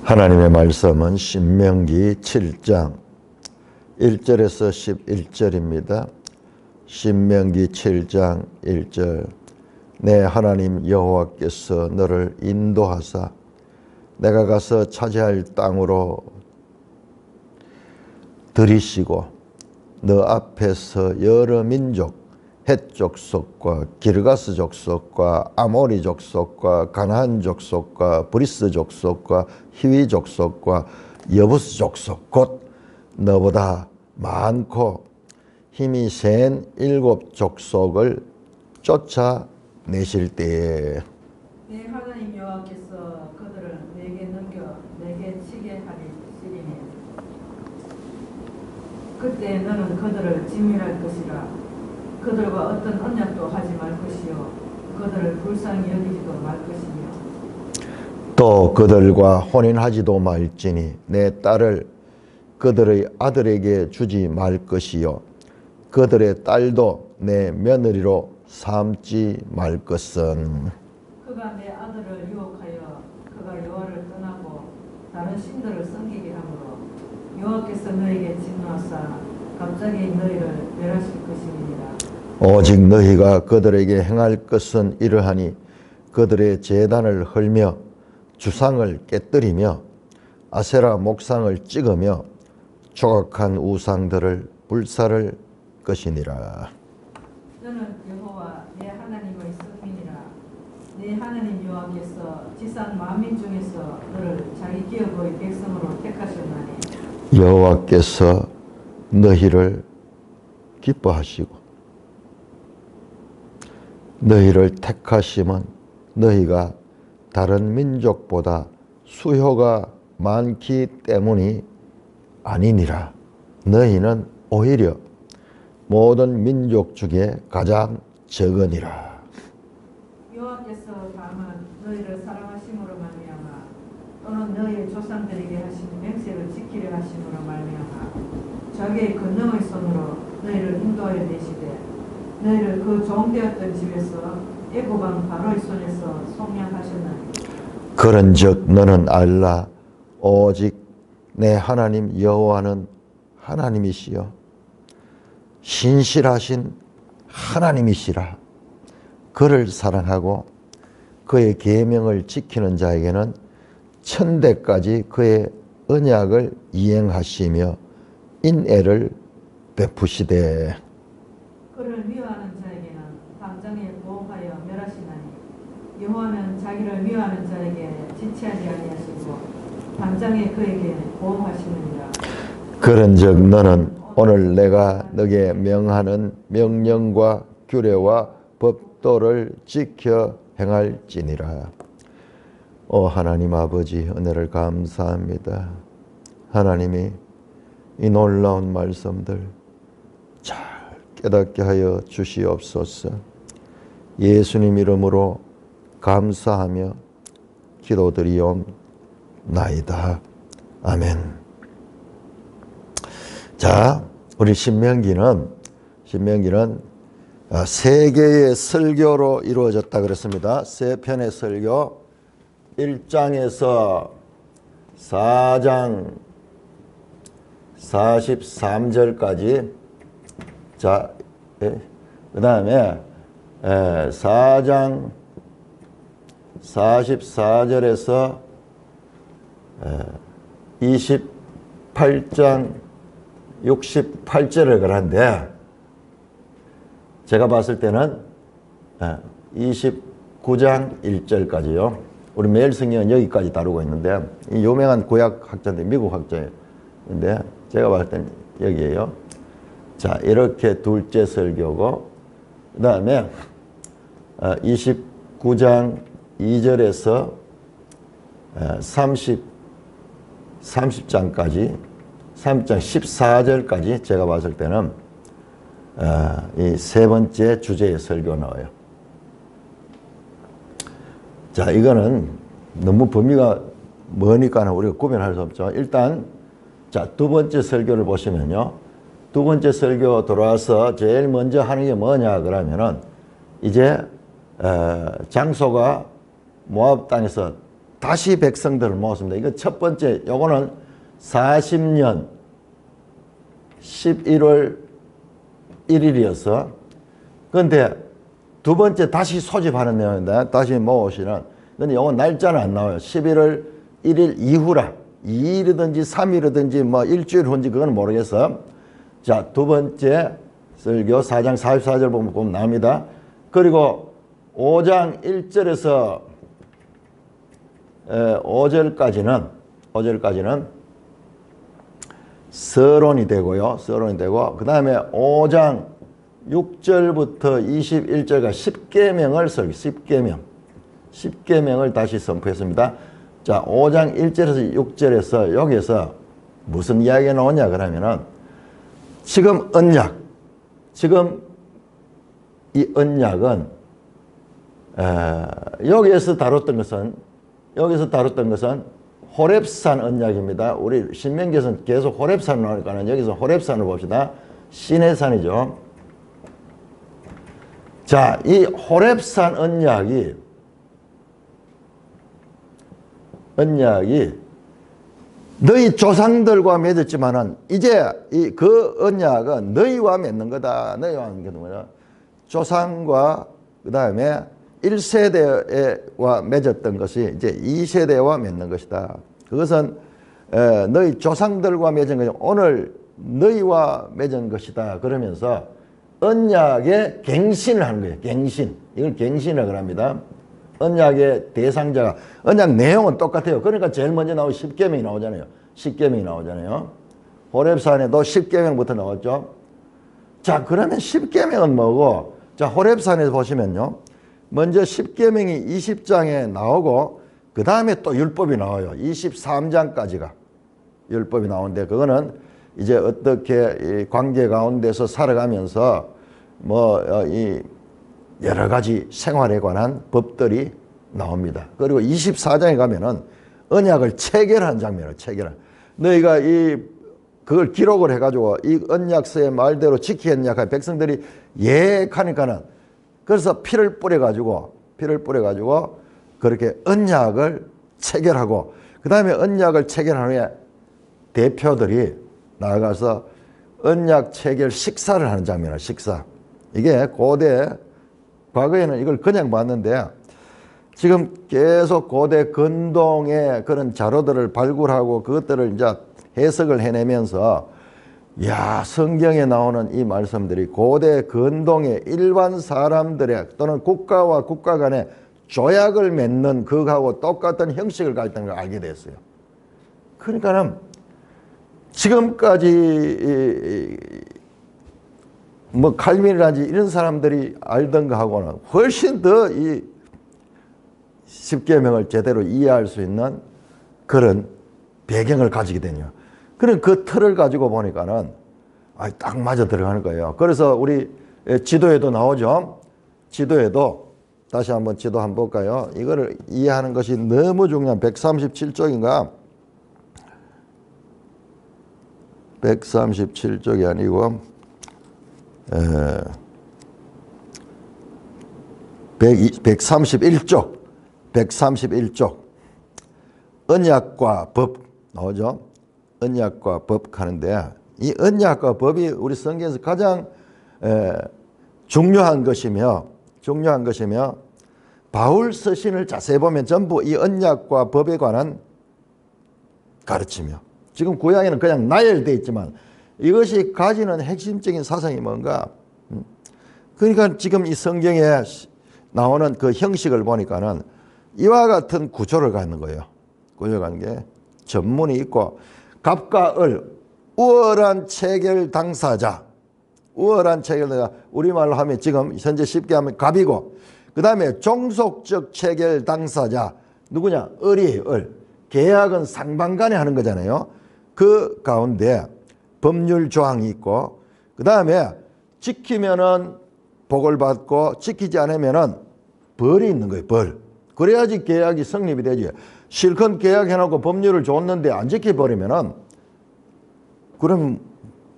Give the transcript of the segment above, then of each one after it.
하나님의 말씀은 신명기 7장 1절에서 11절입니다. 신명기 7장 1절. 내 하나님 여호와께서 너를 인도하사 내가 가서 차지할 땅으로 들이시고 너 앞에서 여러 민족 헷 족속과 기르가스 족속과 아모리 족속과 가나안 족속과 브리스 족속과 히위 족속과 여부스 족속 곧 너보다 많고 힘이 센 7 족속을 쫓아내실 때에 내 하나님 여호와께서 그들을 내게 넘겨 내게 치게 하리시리니 그때 너는 그들을 진멸할 것이라. 그들과 어떤 언약도 하지 말 것이요 그들을 불쌍히 여기지도 말 것이며 또 그들과 혼인하지도 말지니 내 딸을 그들의 아들에게 주지 말 것이요 그들의 딸도 내 며느리로 삼지 말 것은 그가 내 아들을 유혹하여 그가 여호와를 떠나고 다른 신들을 섬기게 하므로 여호와께서 너에게 진노하사 갑자기 너희를 멸하실 것이니라. 오직 너희가 그들에게 행할 것은 이러하니 그들의 제단을 헐며 주상을 깨뜨리며 아세라 목상을 찍으며 조각한 우상들을 불살을 것이니라. 너는 여호와 내 하나님의 성민이라. 내 하나님 여호와께서 지상 만민 중에서 너를 자기 기업의 백성으로 택하셨나니 여호와께서 너희를 기뻐하시고 너희를 택하심은 너희가 다른 민족보다 수효가 많기 때문이 아니니라. 너희는 오히려 모든 민족 중에 가장 적으니라. 여호와께서 다만 너희를 사랑하심으로 말미암아 또는 너희의 조상들에게 하신 맹세를 지키려 하심으로 말미암아 자기의 권능의 손으로 너희를 인도하여 내시되 너희를 그 종되었던 집에서 애굽 왕 바로의 손에서 속량하셨나니 그런즉 너는 알라. 오직 내 하나님 여호와는 하나님이시여 신실하신 하나님이시라. 그를 사랑하고 그의 계명을 지키는 자에게는 천대까지 그의 언약을 이행하시며 인애를 베푸시되 그를 미워하는 자에게는 당장에 보호하여 멸하시나니 여호와는 자기를 미워하는 자에게 지체하지 아니하시고 당장에 그에게 보호하시느니라. 그런즉 너는 오늘 내가 너에게 명하는 명령과 규례와 법도를 지켜 행할지니라. 오 하나님 아버지, 은혜를 감사합니다. 하나님이 이 놀라운 말씀들 잘 깨닫게 하여 주시옵소서. 예수님 이름으로 감사하며 기도드리옵나이다. 아멘. 자, 우리 신명기는 세 개의 설교로 이루어졌다 그랬습니다. 세 편의 설교, 1장에서 4장 43절까지, 자, 그 다음에 4장 44절에서 28장 68절을 그런데 제가 봤을 때는 29장 1절까지요. 우리 매일 성경은 여기까지 다루고 있는데 이 유명한 구약 학자인데 미국 학자인데 제가 봤을 때는 여기에요. 자, 이렇게 둘째 설교고 그 다음에 29장 2절에서 30장까지 3장 14절까지 제가 봤을 때는 이 세 번째 주제의 설교 나와요. 자, 이거는 너무 범위가 머니까 우리가 구별할 수 없죠. 일단 자, 두 번째 설교를 보시면요. 두 번째 설교 돌아와서 제일 먼저 하는 게 뭐냐 그러면은 이제 장소가 모압 땅에서 다시 백성들을 모았습니다. 이거 첫 번째, 요거는 40년 11월 1일이어서 그런데 두 번째 다시 소집하는 내용인데 다시 모으시는 근데 요건 날짜는 안 나와요. 11월 1일 이후라 2일이든지 3일이든지 뭐 일주일 후인지 그건 모르겠어. 자, 두 번째 설교 4장 44절 보면 나옵니다. 그리고 5장 1절에서 5절까지는 서론이 되고요. 서론이 되고 그 다음에 5장 6절부터 21절과 10계명을 설교 10계명을 다시 선포했습니다. 자, 5장 1절에서 6절에서 여기에서 무슨 이야기가 나오냐 그러면은 지금 언약, 지금 이 언약은 여기서 다뤘던 것은 호렙산 언약입니다. 우리 신명기에서는 계속 호렙산 나오니까 여기서 호렙산을 봅시다. 시내산이죠. 자, 이 호렙산 언약이 너희 조상들과 맺었지만은 이제 그 언약은 너희와 맺는 거다. 너희와 맺는 거다. 조상과 그 다음에 1세대와 맺었던 것이 이제 2세대와 맺는 것이다. 그것은 너희 조상들과 맺은 것이 오늘 너희와 맺은 것이다. 그러면서 언약의 갱신을 하는 거예요. 갱신. 이걸 갱신이라고 합니다. 언약의 대상자가 언약 내용은 똑같아요. 그러니까 제일 먼저 나오고 10계명이 나오잖아요. 10계명이 나오잖아요. 호렙산에도 10계명부터 나왔죠. 자, 그러면 10계명은 뭐고? 자, 호렙산에서 보시면요. 먼저 10계명이 20장에 나오고 그 다음에 또 율법이 나와요. 23장까지가 율법이 나오는데 그거는 이제 어떻게 이 관계 가운데서 살아가면서 이 여러 가지 생활에 관한 법들이 나옵니다. 그리고 24장에 가면은 언약을 체결한 장면을 체결한. 너희가 그걸 기록을 해가지고 이 언약서의 말대로 지키게 언약한 백성들이 예하니까는 그래서 피를 뿌려가지고 그렇게 언약을 체결하고 그 다음에 언약을 체결한 후에 대표들이 나아가서 언약 체결 식사를 하는 장면이에요. 식사. 이게 고대 과거에는 이걸 그냥 봤는데 지금 계속 고대 근동의 그런 자료들을 발굴하고 그것들을 이제 해석을 해내면서 야, 성경에 나오는 이 말씀들이 고대 근동의 일반 사람들의 또는 국가와 국가 간의 조약을 맺는 그거하고 똑같은 형식을 가졌다는 걸 알게 됐어요. 그러니까는 지금까지 칼빈이라든지 이런 사람들이 알던 거하고는 훨씬 더 이 10계명을 제대로 이해할 수 있는 그런 배경을 가지게 되네요. 그런 그 틀을 가지고 보니까는 딱 맞아 들어가는 거예요. 그래서 우리 지도에도 나오죠. 지도에도 다시 한번 지도 한번 볼까요? 이거를 이해하는 것이 너무 중요한 137쪽인가? 137쪽이 아니고 131쪽 언약과 법 나오죠. 언약과 법 하는데 이 언약과 법이 우리 성경에서 가장 중요한 것이며 바울 서신을 자세히 보면 전부 이 언약과 법에 관한 가르치며 지금 구약에는 그냥 나열되어 있지만 이것이 가지는 핵심적인 사상이 뭔가 그러니까 지금 이 성경에 나오는 그 형식을 보니까는 이와 같은 구조를 갖는 거예요. 구조를 갖는 게 전문이 있고 갑과 을 우월한 체결 당사자 우리말로 하면 지금 현재 쉽게 하면 갑이고 그 다음에 종속적 체결 당사자 누구냐? 을이에요. 을. 계약은 상반간에 하는 거잖아요. 그 가운데 법률 조항이 있고 그 다음에 지키면은 복을 받고 지키지 않으면은 벌이 있는 거예요. 벌. 그래야지 계약이 성립이 되지. 실컷 계약해놓고 법률을 줬는데 안 지켜버리면은 그럼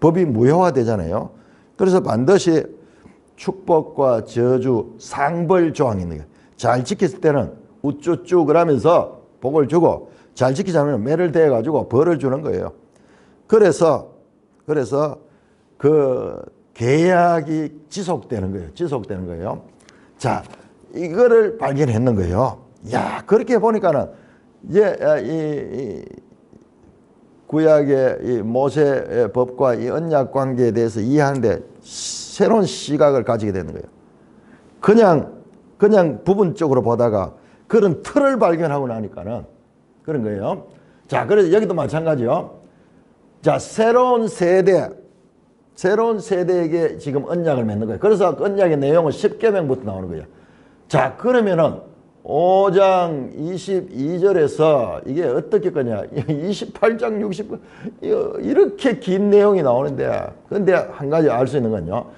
법이 무효화되잖아요. 그래서 반드시 축복과 저주, 상벌 조항이 있는 거예요. 잘 지켰을 때는 우쭈쭈 그러면서 복을 주고 잘 지키지 않으면 매를 대가지고 벌을 주는 거예요. 그래서 그 계약이 지속되는 거예요. 지속되는 거예요. 자, 이거를 발견했는 거예요. 야, 그렇게 보니까는 이제 이 구약의 이 모세의 법과 이 언약 관계에 대해서 이해하는데 새로운 시각을 가지게 되는 거예요. 그냥 부분적으로 보다가 그런 틀을 발견하고 나니까는 그런 거예요. 자, 그래서 여기도 마찬가지요. 자, 새로운 세대에게 지금 언약을 맺는 거예요. 그래서 그 언약의 내용은 10계명부터 나오는 거예요. 자, 그러면은 5장 22절에서 이게 어떻게 거냐. 28장 60, 이렇게 긴 내용이 나오는데, 근데 한 가지 알 수 있는 건요.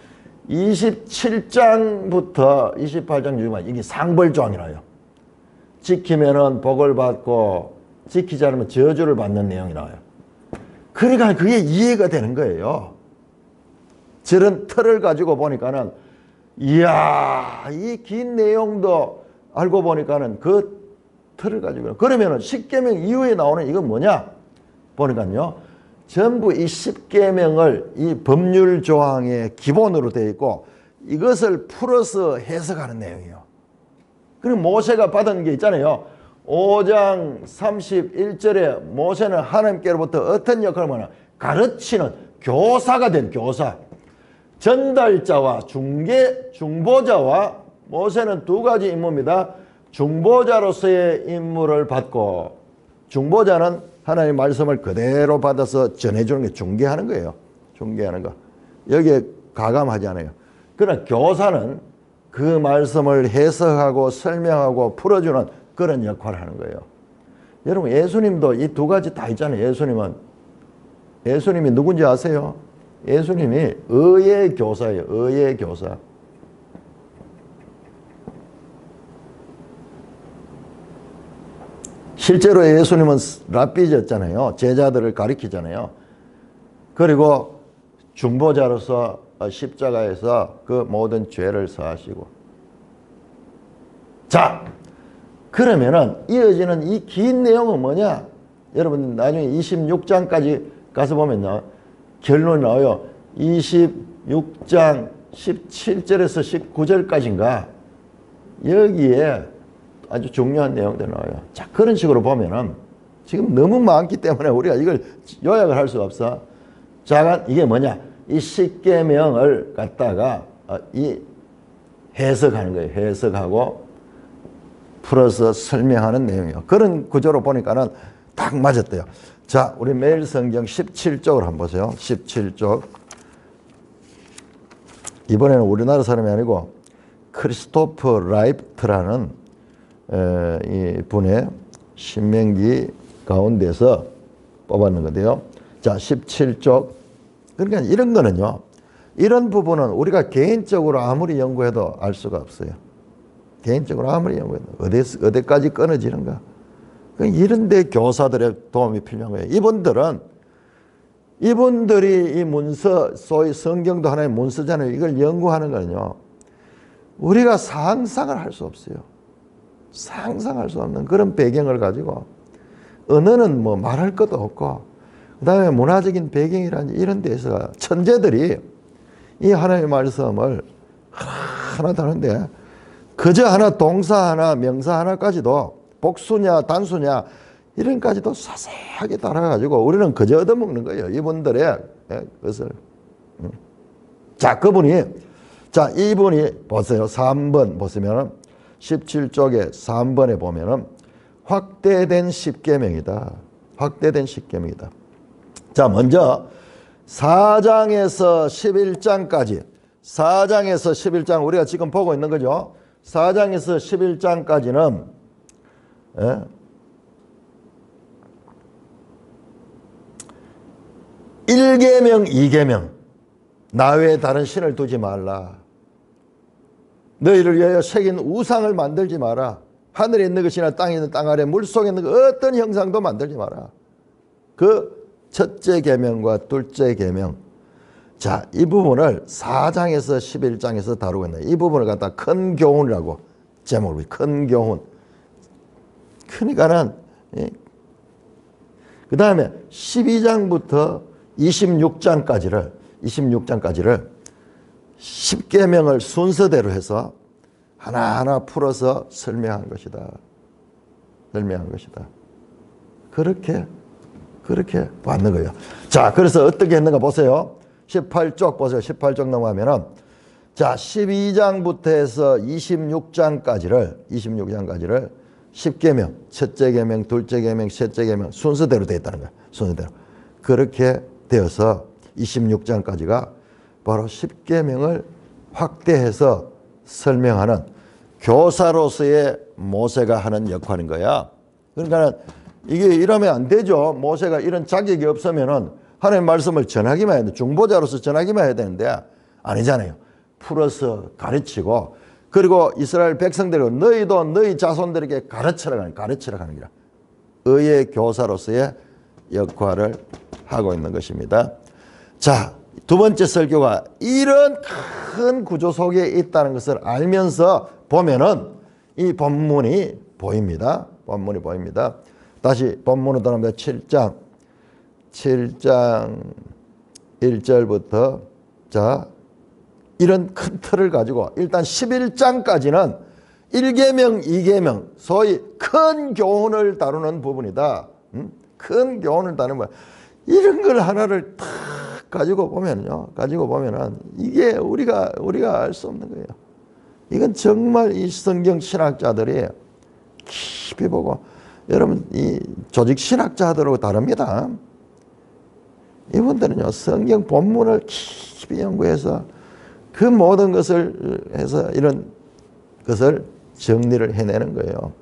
27장부터 28장 6장, 이게 상벌조항이라요. 지키면은 복을 받고, 지키지 않으면 저주를 받는 내용이 나와요. 그러니까 그게 이해가 되는 거예요. 저런 틀을 가지고 보니까는, 이야, 이 긴 내용도 알고 보니까는 그 틀을 가지고, 그러면은 10계명 이후에 나오는 이건 뭐냐? 보니까요, 전부 이 10계명을 이 법률 조항의 기본으로 되어 있고, 이것을 풀어서 해석하는 내용이에요. 그리고 모세가 받은 게 있잖아요. 5장 31절에 모세는 하나님께로부터 어떤 역할을 하냐? 가르치는 교사가 된 교사. 전달자와 중보자와 모세는 두 가지 임무입니다. 중보자로서의 임무를 받고, 중보자는 하나님의 말씀을 그대로 받아서 전해주는 게 중개하는 거예요. 중개하는 거. 여기에 가감하지 않아요. 그러나 교사는 그 말씀을 해석하고 설명하고 풀어주는 그런 역할을 하는 거예요. 여러분, 예수님도 이 두 가지 다 있잖아요. 예수님이 누군지 아세요? 예수님이 의의 교사예요. 의의 교사. 실제로 예수님은 랍비셨잖아요. 제자들을 가리키잖아요. 그리고 중보자로서 십자가에서 그 모든 죄를 사하시고. 자, 그러면은 이어지는 이 긴 내용은 뭐냐? 여러분 나중에 26장까지 가서 보면요, 결론이 나와요. 26장 17절에서 19절까지인가 여기에 아주 중요한 내용들이 나와요. 자, 그런 식으로 보면은 지금 너무 많기 때문에 우리가 이걸 요약을 할 수가 없어. 자, 이게 뭐냐? 이 10계명을 갖다가 이 해석하는 거예요. 해석하고 풀어서 설명하는 내용이에요. 그런 구조로 보니까는 딱 맞았대요. 자, 우리 매일 성경 17쪽을 한번 보세요. 17쪽. 이번에는 우리나라 사람이 아니고 크리스토퍼 라이프트라는 이 분의 신명기 가운데서 뽑았는 건데요. 자, 17쪽. 그러니까 이런 거는요, 이런 부분은 우리가 개인적으로 아무리 연구해도 알 수가 없어요. 개인적으로 아무리 연구해도 어디까지 끊어지는가. 이런 데 교사들의 도움이 필요한 거예요. 이분들이 이 문서, 소위 성경도 하나의 문서잖아요. 이걸 연구하는 거는요, 우리가 상상을 할 수 없어요. 상상할 수 없는 그런 배경을 가지고, 언어는 뭐 말할 것도 없고, 그 다음에 문화적인 배경이라든지 이런 데서 천재들이 이 하나님의 말씀을 하나 다른데, 그저 하나 동사 하나 명사 하나까지도 복수냐 단수냐 이런 까지도 자세하게 따라가지고 우리는 그저 얻어먹는 거예요. 이분들의 것을. 자, 이분이 보세요. 3번 보시면 17쪽에 3번에 보면은 확대된 10계명이다. 확대된 10계명이다. 자, 먼저 4장에서 11장까지 4장에서 11장 우리가 지금 보고 있는 거죠. 4장에서 11장까지는 1계명, 2계명 나 외에 다른 신을 두지 말라. 너희를 위하여 새긴 우상을 만들지 마라. 하늘에 있는 것이나 땅에 있는 땅 아래 물속에 있는 어떤 형상도 만들지 마라. 그 첫째 계명과 둘째 계명. 자, 이 부분을 4장에서 11장에서 다루고 있는 이 부분을 갖다 큰 교훈이라고 제목을 큰 교훈. 그러니까는 그 다음에 12장부터 26장까지를 10계명을 순서대로 해서 하나하나 풀어서 설명한 것이다. 그렇게 왔는 거예요. 자, 그래서 어떻게 했는가 보세요. 18쪽 보세요. 18쪽 넘어가면은 자, 12장부터 해서 26장까지를 10계명, 첫째 계명, 둘째 계명, 셋째 계명 순서대로 되어 있다는 거예요. 순서대로. 그렇게 되어서 26장까지가 바로 10계명을 확대해서 설명하는 교사로서의 모세가 하는 역할인 거야. 그러니까 이게 이러면 안 되죠. 모세가 이런 자격이 없으면은 하나님의 말씀을 전하기만 해야 돼. 중보자로서 전하기만 해야 되는데 아니잖아요. 풀어서 가르치고 그리고 이스라엘 백성들이 너희도 너희 자손들에게 가르치라 하는 거라. 의의 교사로서의 역할을 하고 있는 것입니다. 자, 두 번째 설교가 이런 큰 구조 속에 있다는 것을 알면서 보면은 이 본문이 보입니다. 다시 본문으로 돌아갑니다. 7장 1절부터 자, 이런 큰 틀을 가지고 일단 11장까지는 1계명, 2계명 소위 큰 교훈을 다루는 부분이다. 큰 교훈을 다루는 부분. 이런 걸 하나를 탁 가지고 보면은 이게 우리가 알 수 없는 거예요. 이건 정말 이 성경 신학자들이 깊이 보고 여러분 이 조직 신학자들하고 다릅니다. 이분들은요 성경 본문을 깊이 연구해서 그 모든 것을 해서 이런 것을 정리를 해내는 거예요.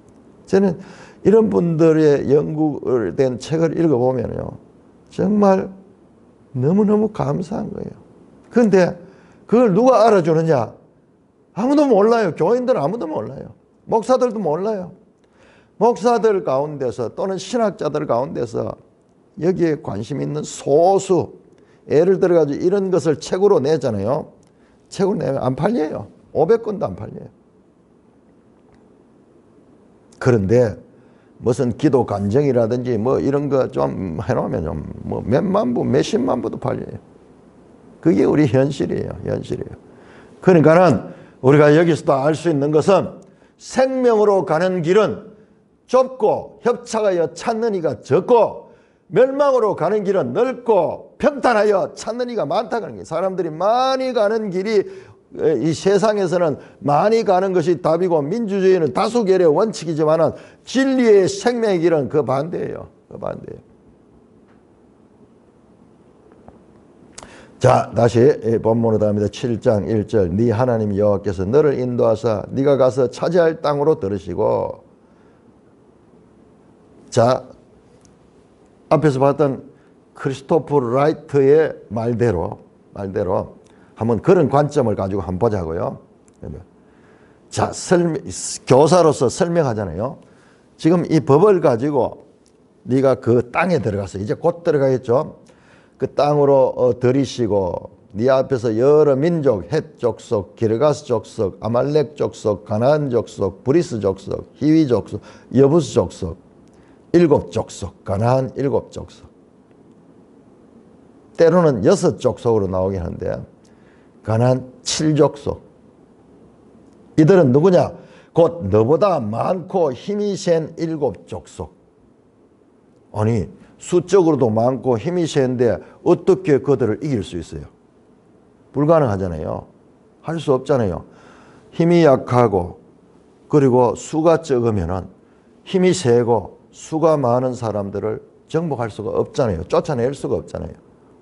저는 이런 분들의 연구된 책을 읽어보면요 정말 너무너무 감사한 거예요. 그런데 그걸 누가 알아주느냐? 아무도 몰라요. 교인들은 아무도 몰라요. 목사들도 몰라요. 목사들 가운데서 또는 신학자들 가운데서 여기에 관심 있는 소수, 예를 들어가지고 이런 것을 책으로 내잖아요. 책으로 내면 안 팔려요. 500권도 안 팔려요. 그런데 무슨 기도 간증이라든지 뭐 이런 거 좀 해놓으면 뭐 몇만 부, 몇십만 부도 팔려요. 그게 우리 현실이에요. 그러니까는 우리가 여기서도 알 수 있는 것은 생명으로 가는 길은 좁고 협착하여 찾는 이가 적고 멸망으로 가는 길은 넓고 평탄하여 찾는 이가 많다는 거예요. 사람들이 많이 가는 길이 이 세상에서는 많이 가는 것이 답이고 민주주의는 다수결의 원칙이지만은 진리의 생명의 길은 그 반대예요. 자, 다시 본문으로 갑니다. 7장 1절. 네 하나님 여호와께서 너를 인도하사 네가 가서 차지할 땅으로 들으시고. 자, 앞에서 봤던 크리스토프 라이트의 말대로 한번 그런 관점을 가지고 한번 보자고요. 자, 교사로서 설명하잖아요. 지금 이 법을 가지고 네가 그 땅에 들어가서 이제 곧 들어가겠죠. 그 땅으로 들이시고 네 앞에서 여러 민족, 헷 족속, 기르가스 족속, 아말렉 족속, 가나안 족속, 브리스 족속, 히위 족속, 여부스 족속, 7족속, 가나안 7족속. 때로는 6족속으로 나오긴 하는데 가나안 7족속. 이들은 누구냐? 곧 너보다 많고 힘이 센 7족속. 아니 수적으로도 많고 힘이 센데 어떻게 그들을 이길 수 있어요? 불가능하잖아요. 할 수 없잖아요. 힘이 약하고 그리고 수가 적으면은 힘이 세고 수가 많은 사람들을 정복할 수가 없잖아요. 쫓아낼 수가 없잖아요.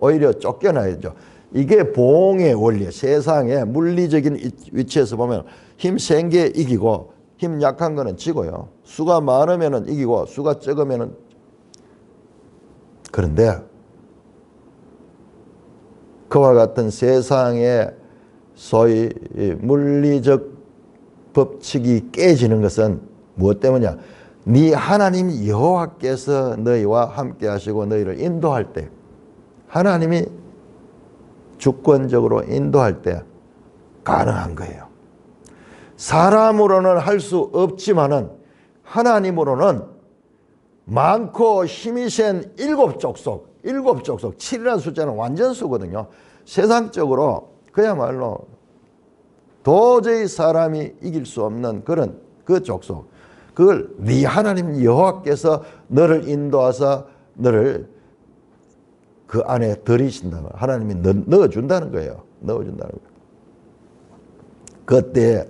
오히려 쫓겨나야죠. 이게 보응의 원리예요. 세상의 물리적인 위치에서 보면 힘 센 게 이기고 힘 약한 거는 지고요. 수가 많으면 이기고 수가 적으면. 그런데 그와 같은 세상의 소위 물리적 법칙이 깨지는 것은 무엇 때문이냐? 네 하나님 여호와께서 너희와 함께 하시고 너희를 인도할 때, 하나님이 주권적으로 인도할 때 가능한 거예요. 사람으로는 할 수 없지만은 하나님으로는 많고 힘이 센 일곱 족속, 7이라는 숫자는 완전수거든요. 세상적으로 그야말로 도저히 사람이 이길 수 없는 그런 그 족속. 그걸 네 하나님 여호와께서 너를 인도하사 너를 그 안에 들이신다. 하나님이 넣어준다는 거예요. 넣어준다는 거예요. 그때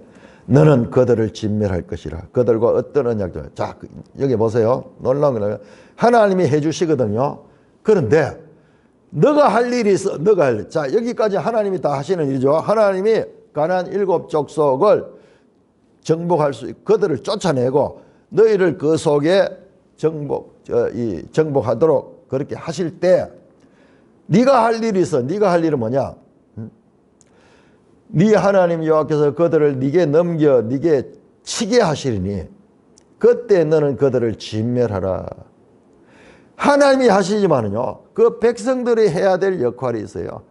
너는 그들을 진멸할 것이라. 그들과 어떤 언약들. 자, 여기 보세요. 놀라운 거는 하나님이 해주시거든요. 그런데 너가 할 일이 있어. 너가 할 일. 자, 여기까지 하나님이 다 하시는 일이죠. 하나님이 가나안 7 족속을 정복할 수 있고 그들을 쫓아내고 너희를 그 속에 정복하도록 그렇게 하실 때 네가 할 일이 있어. 네가 할 일은 뭐냐? 네 하나님 여호와께서 그들을 네게 넘겨 네게 치게 하시리니 그때 너는 그들을 진멸하라. 하나님이 하시지만은요, 그 백성들이 해야 될 역할이 있어요.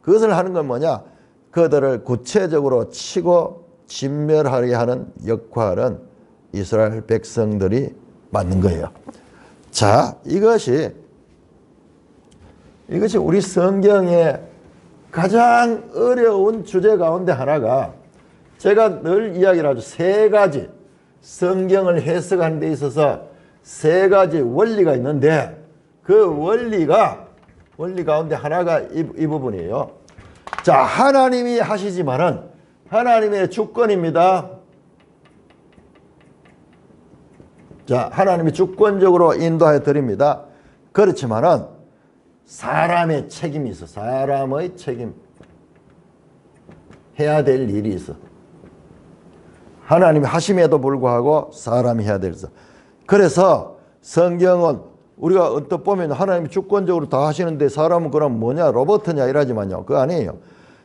그것을 하는 건 뭐냐? 그들을 구체적으로 치고 진멸하게 하는 역할은 이스라엘 백성들이 맡는 거예요. 자, 이것이 우리 성경의 가장 어려운 주제 가운데 하나가 제가 늘 이야기를 하죠. 3가지 성경을 해석하는 데 있어서 3가지 원리가 있는데 그 원리 가운데 하나가 이 부분이에요. 자, 하나님이 하시지만은 하나님의 주권입니다. 자, 하나님이 주권적으로 인도해 드립니다. 그렇지만은 사람의 책임이 있어. 사람의 책임. 해야 될 일이 있어. 하나님이 하심에도 불구하고 사람이 해야 될 일이 있어. 그래서 성경은 우리가 언뜻 보면 하나님이 주권적으로 다 하시는데 사람은 그럼 뭐냐? 로봇이냐? 이러지만요. 그거 아니에요.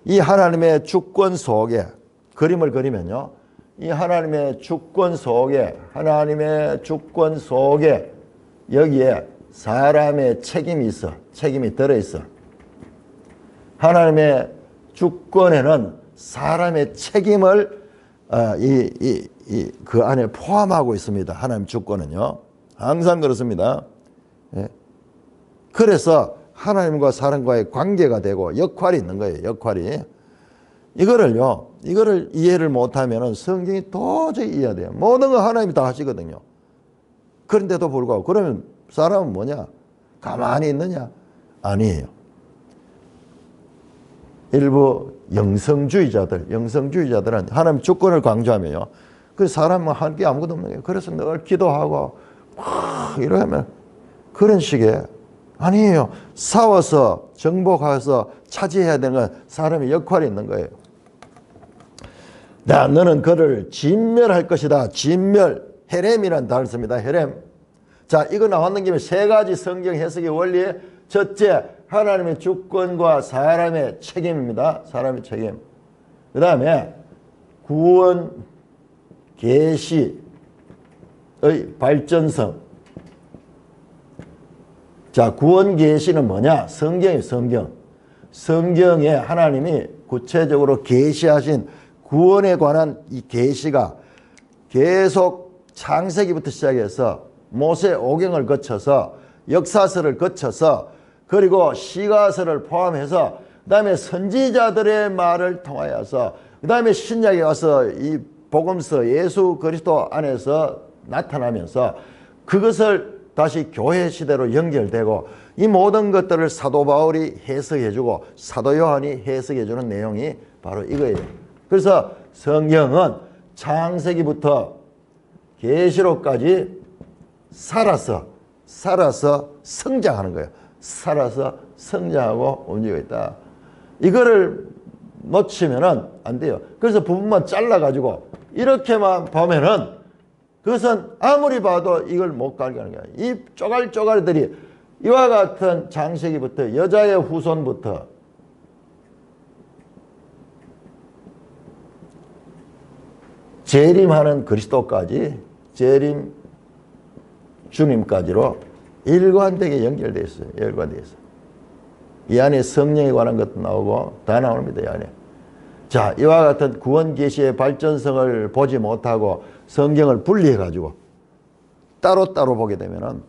이 하나님의 주권 속에 그림을 그리면요. 이 하나님의 주권 속에 여기에 사람의 책임이 있어. 책임이 들어있어. 하나님의 주권에는 사람의 책임을 그 안에 포함하고 있습니다. 하나님 주권은요. 항상 그렇습니다. 예. 그래서 하나님과 사람과의 관계가 되고 역할이 있는 거예요. 역할이. 이거를 이해를 못하면 성경이 도저히 이해가 돼요. 모든 거 하나님이 다 하시거든요. 그런데도 불구하고 그러면 사람은 뭐냐? 가만히 있느냐? 아니에요. 일부 영성주의자들은 하나님 주권을 강조하면요. 그 사람은 할 게 아무것도 없는 거예요. 그래서 늘 기도하고 이러면 그런 식의 아니에요. 싸워서 정복해서 차지해야 되는 건 사람의 역할이 있는 거예요. 너는 그를 진멸할 것이다. 진멸, 헤렘이라는 단어를 씁니다. 헤렘. 자, 이거 나왔는 김에 3가지 성경 해석의 원리에 첫째, 하나님의 주권과 사람의 책임입니다. 사람의 책임. 그 다음에 구원, 계시의 발전성. 자, 구원 계시는 뭐냐? 성경이에요. 성경에 하나님이 구체적으로 계시하신 구원에 관한 이 계시가 계속 창세기부터 시작해서 모세 오경을 거쳐서 역사서를 거쳐서 그리고 시가서를 포함해서 그다음에 선지자들의 말을 통하여서 그다음에 신약에 와서 이 복음서 예수 그리스도 안에서 나타나면서 그것을 다시 교회 시대로 연결되고 이 모든 것들을 사도 바울이 해석해주고 사도 요한이 해석해주는 내용이 바로 이거예요. 그래서 성경은 창세기부터 계시록까지 살아서 성장하는 거예요. 살아서 성장하고 움직이고 있다. 이거를 놓치면은 안 돼요. 그래서 부분만 잘라가지고 이렇게만 보면은 그것은 아무리 봐도 이걸 못 가게 하는 거야. 이 쪼갈쪼갈들이 이와 같은 창세기부터 여자의 후손부터 재림하는 그리스도까지 재림 주님까지로 일관되게 연결되어 있어요. 연관되어 있어요. 이 안에 성령에 관한 것도 나오고 다 나옵니다. 이 안에. 자, 이와 같은 구원 계시의 발전성을 보지 못하고 성경을 분리해 가지고 따로따로 보게 되면은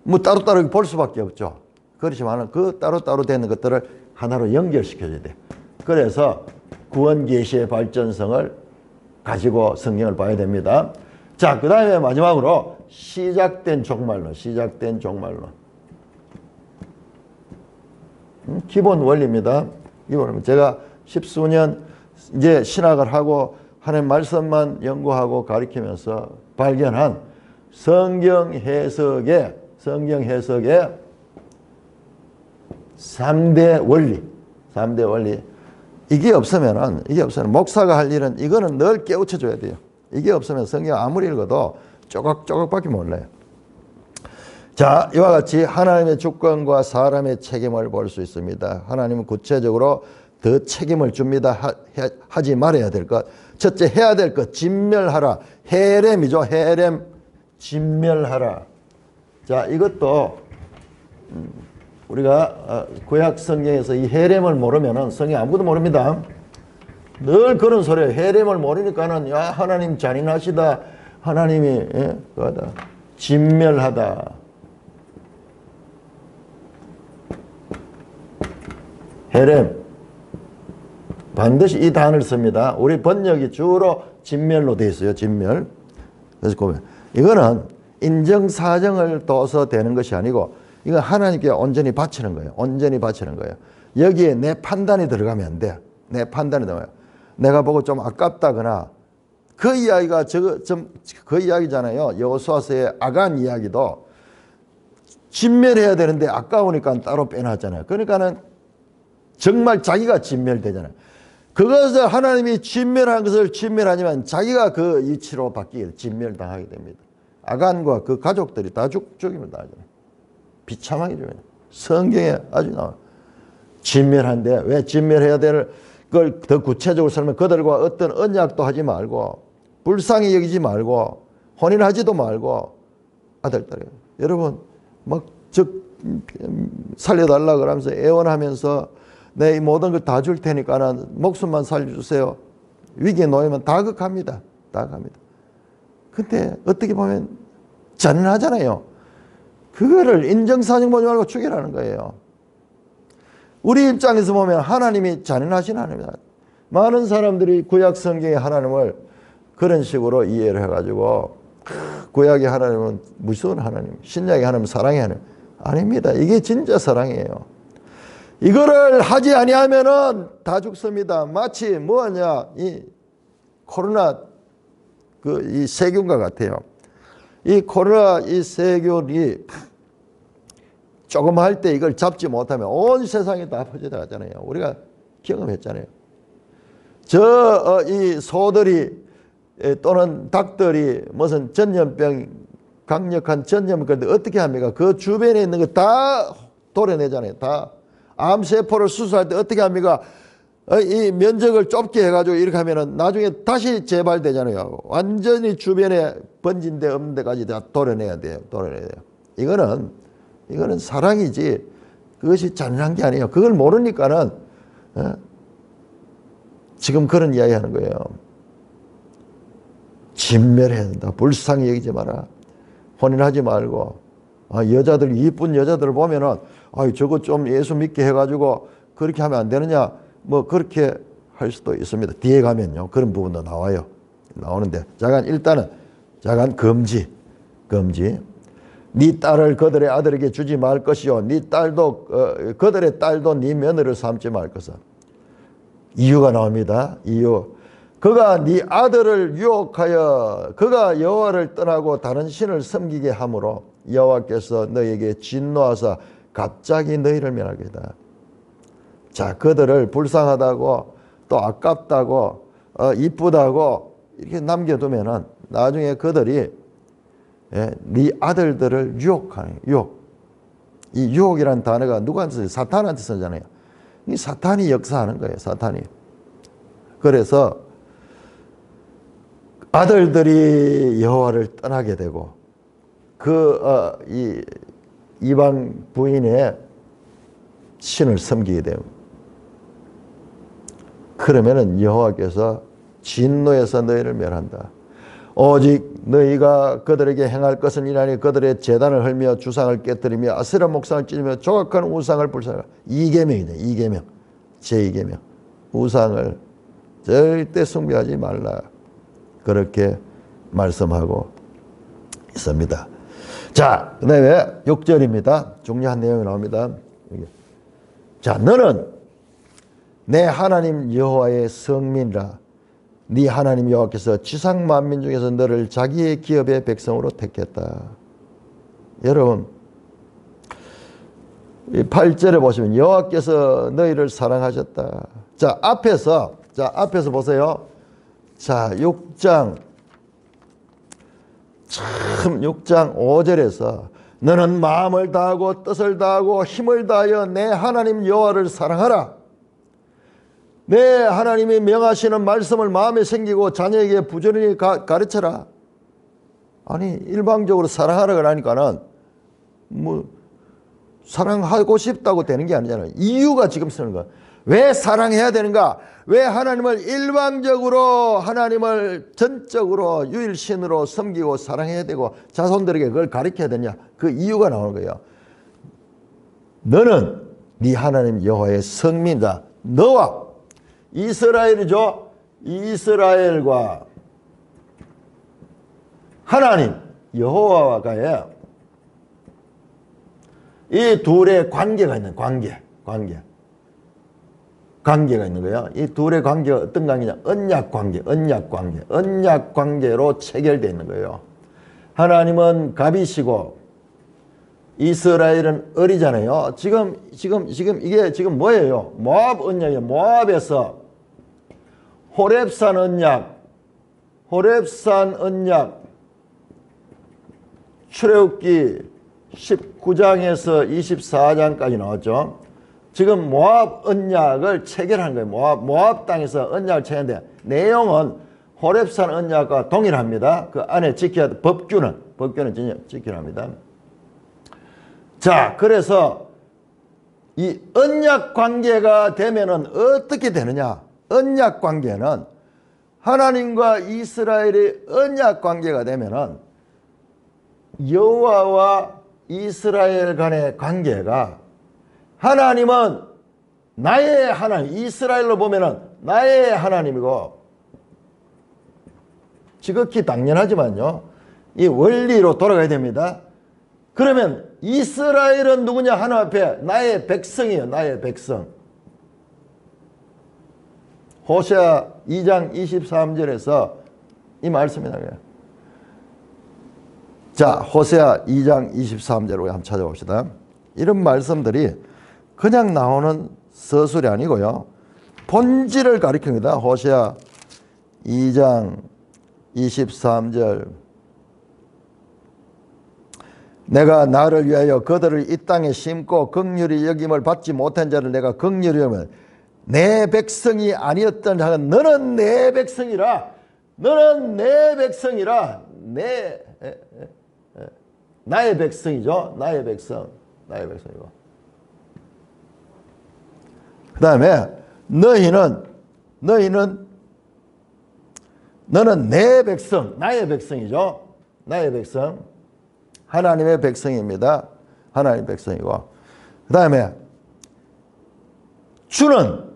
뭐 따로따로 볼 수밖에 없죠. 그렇지만 그 따로따로 되는 것들을 하나로 연결시켜줘야 돼. 그래서 구원 계시의 발전성을 가지고 성경을 봐야 됩니다. 자, 그 다음에 마지막으로 시작된 종말론. 기본 원리입니다. 이거는 제가 십수년 이제 신학을 하고 하나님 말씀만 연구하고 가르치면서 발견한 성경 해석의 3대 원리. 이게 없으면 목사가 할 일은 이거는 늘 깨우쳐 줘야 돼요. 이게 없으면 성경 아무리 읽어도 조각조각밖에 몰라요. 자, 이와 같이 하나님의 주권과 사람의 책임을 볼 수 있습니다. 하나님은 구체적으로 더 책임을 줍니다. 하지 말아야 될 것. 첫째, 해야 될 것, 진멸하라. 헤렘이죠. 헤렘, 진멸하라. 자, 이것도 우리가 구약 성경에서 이 헤렘을 모르면은 성경 아무것도 모릅니다. 늘 그런 소리예요. 헤렘을 모르니까는 야, 하나님 잔인하시다. 하나님이 그거다. 진멸하다. 헤렘. 반드시 이 단어를 씁니다. 우리 번역이 주로 진멸로 되어 있어요. 진멸. 그래서 보면 이거는 인정사정을 둬서 되는 것이 아니고 이건 하나님께 온전히 바치는 거예요. 온전히 바치는 거예요. 여기에 내 판단이 들어가면 안 돼. 내 판단이 들어가요. 내가 보고 좀 아깝다거나 그 이야기가 그 이야기잖아요. 여호수아서의 아간 이야기도 진멸해야 되는데 아까우니까 따로 빼놨잖아요. 그러니까는 정말 자기가 진멸되잖아요. 그것을 하나님이 진멸한 것을 진멸하지만 자기가 그 이치로 바뀌게 진멸당하게 됩니다. 아간과 그 가족들이 다 죽임을 당하잖아요. 비참하게 죽어요. 성경에 아주 나와요. 진멸한데 왜 진멸해야 될 걸 더 구체적으로 설명, 그들과 어떤 언약도 하지 말고 불쌍히 여기지 말고 혼인하지도 말고 아들딸이에요. 여러분 막 살려달라 그러면서 애원하면서 내 이 모든 걸 다 줄 테니까 목숨만 살려주세요. 위기에 놓이면 다급합니다. 근데 어떻게 보면 잔인하잖아요. 그거를 인정사정 보지 말고 죽이라는 거예요. 우리 입장에서 보면 하나님이 잔인하신 하나님이다. 많은 사람들이 구약 성경의 하나님을 그런 식으로 이해를 해가지고 구약의 하나님은 무서운 하나님, 신약의 하나님은 사랑의 하나님. 아닙니다. 이게 진짜 사랑이에요. 이거를 하지 아니하면은 다 죽습니다. 마치 뭐냐, 이 코로나 이 세균과 같아요. 이 코로나 이 세균이 조금 할 때 이걸 잡지 못하면 온 세상에 다 퍼져나가잖아요. 우리가 경험했잖아요. 이 소들이 또는 닭들이 무슨 전염병, 강력한 전염병인데 어떻게 합니까? 그 주변에 있는 거 다 도려내잖아요. 다 암세포를 수술할 때 어떻게 합니까? 이 면적을 좁게 해가지고 이렇게 하면은 나중에 다시 재발되잖아요. 완전히 주변에 번진 데 없는 데까지 다 도려내야 돼요. 이거는 사랑이지 그것이 잔인한 게 아니에요. 그걸 모르니까는 지금 그런 이야기 하는 거예요. 진멸해야 된다. 불쌍히 여기지 마라. 혼인하지 말고. 여자들, 이쁜 여자들을 보면은 저거 좀 예수 믿게 해가지고 그렇게 하면 안 되느냐, 뭐 그렇게 할 수도 있습니다. 뒤에 가면요 그런 부분도 나오는데 일단은 금지. 네 딸을 그들의 아들에게 주지 말 것이요 네 딸도 그들의 딸도 네 며느리를 삼지 말 것은. 이유가 나옵니다. 이유. 그가 네 아들을 유혹하여 그가 여호와를 떠나고 다른 신을 섬기게 함으로 여호와께서 너에게 진노하사 갑자기 너희를 멸하게 하리라. 자, 그들을 불쌍하다고 또 아깝다고 이쁘다고 이렇게 남겨두면은 나중에 그들이 네 아들들을 유혹하는 유혹. 이 유혹이라는 단어가 누구한테 써요? 사탄한테 쓰잖아요. 이 사탄이 역사하는 거예요. 사탄이. 그래서 아들들이 여호와를 떠나게 되고 이 이방 부인의 신을 섬기게 되고 그러면은 여호와께서 진노해서 너희를 멸한다. 오직 너희가 그들에게 행할 것은 이라니 그들의 제단을 헐며 주상을 깨뜨리며 아세라 목상을 찢으며 조각한 우상을 불사하라. 이계명이죠. 이계명. 제2계명. 우상을 절대 숭배하지 말라. 그렇게 말씀하고 있습니다. 자, 그 다음에 6절입니다. 중요한 내용이 나옵니다. 자, 너는 내 하나님 여호와의 성민이라. 네 하나님 여호와께서 지상 만민 중에서 너를 자기의 기업의 백성으로 택했다. 여러분, 8절에 보시면 여호와께서 너희를 사랑하셨다. 자, 앞에서 보세요. 자, 6장 5절에서 너는 마음을 다하고 뜻을 다하고 힘을 다하여 내 하나님 여호와를 사랑하라. 내 하나님이 명하시는 말씀을 마음에 생기고 자녀에게 부지런히 가르쳐라. 아니, 일방적으로 사랑하라 그러니까는 뭐 사랑하고 싶다고 되는 게 아니잖아요. 이유가 지금 쓰는 거야. 왜 사랑해야 되는가? 왜 하나님을 일방적으로, 하나님을 전적으로 유일신으로 섬기고 사랑해야 되고 자손들에게 그걸 가르쳐야 되냐? 그 이유가 나오는 거예요. 너는 네 하나님 여호와의 성민이다. 너와 이스라엘이죠. 이스라엘과 하나님 여호와와의 이 둘의 관계가 있는 관계가 있는 거예요. 이 둘의 관계가 어떤 관계냐? 언약 관계로 체결되어 있는 거예요. 하나님은 갑이시고 이스라엘은 을이잖아요. 지금 이게 지금 뭐예요? 모압 언약이에요. 모압에서 호렙산 언약 출애굽기 19장에서 24장까지 나왔죠. 지금 모압 언약을 체결한 거예요. 모압 땅에서 언약을 체결했는데 내용은 호렙산 언약과 동일합니다. 그 안에 지켜야 돼. 법규는 지켜야 합니다. 자, 그래서 이 언약 관계가 되면은 어떻게 되느냐? 언약 관계는 하나님과 이스라엘의 언약 관계가 되면은 여호와와 이스라엘 간의 관계가 하나님은 나의 하나님, 이스라엘로 보면은 나의 하나님이고 지극히 당연하지만요. 이 원리로 돌아가야 됩니다. 그러면 이스라엘은 누구냐? 하나님 앞에 나의 백성이에요. 나의 백성. 호세아 2장 23절에서 이 말씀이 나와요. 자, 호세아 2장 23절로 한번 찾아봅시다. 이런 말씀들이 그냥 나오는 서술이 아니고요. 본질을 가리킵니다. 호세아 2장 23절. 내가 나를 위하여 그들을 이 땅에 심고 긍휼히 여김을 받지 못한 자를 내가 긍휼히 여기면 내 백성이 아니었던 자는 너는 내 백성이라. 너는 내 백성이라. 나의 백성이죠. 나의 백성이고. 그 다음에 너는 내 백성, 나의 백성이죠. 나의 백성. 하나님의 백성입니다. 하나님의 백성이고. 그 다음에 주는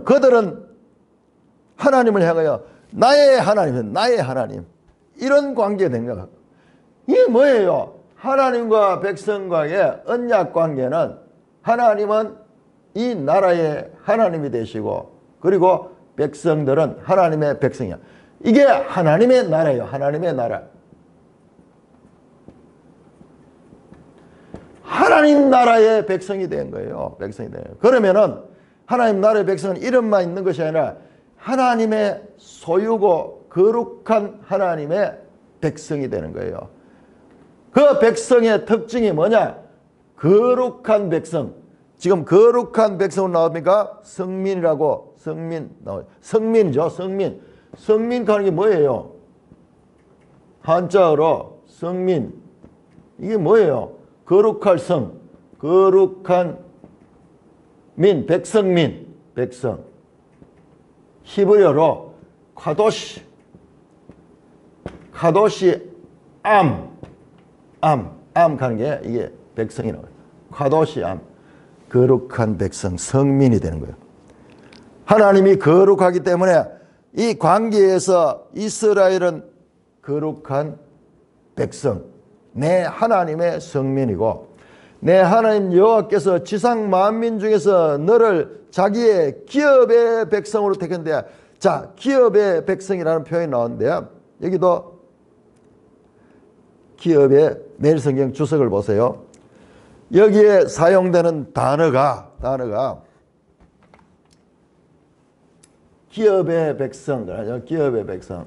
그들은 하나님을 향하여 나의 하나님. 이런 관계가 된 거야. 이게 뭐예요? 하나님과 백성과의 언약 관계는 하나님은 이 나라의 하나님이 되시고 그리고 백성들은 하나님의 백성이야. 이게 하나님의 나라예요. 하나님의 나라. 하나님 나라의 백성이 된 거예요. 그러면은 하나님 나라의 백성은 이름만 있는 것이 아니라 하나님의 소유고 거룩한 하나님의 백성이 되는 거예요. 그 백성의 특징이 뭐냐? 거룩한 백성. 지금 거룩한 백성은 나옵니까? 성민이라고. 성민이죠. 성민 하는 게 뭐예요? 한자어로 성민. 이게 뭐예요? 거룩할 성. 거룩한 백성. 히브리어로 카도시. 카도시 암 가는 게 이게 백성이 나와요. 카도시 암, 거룩한 백성, 성민이 되는 거예요. 하나님이 거룩하기 때문에 이 관계에서 이스라엘은 거룩한 백성, 내 하나님의 성민이고, 내 하나님 여호와께서 지상 만민 중에서 너를 자기의 기업의 백성으로 택했는데, 자, 기업의 백성이라는 표현이 나오는데요. 여기도 기업의 매일 성경 주석을 보세요. 여기에 사용되는 단어가 기업의 백성, 기업의 백성.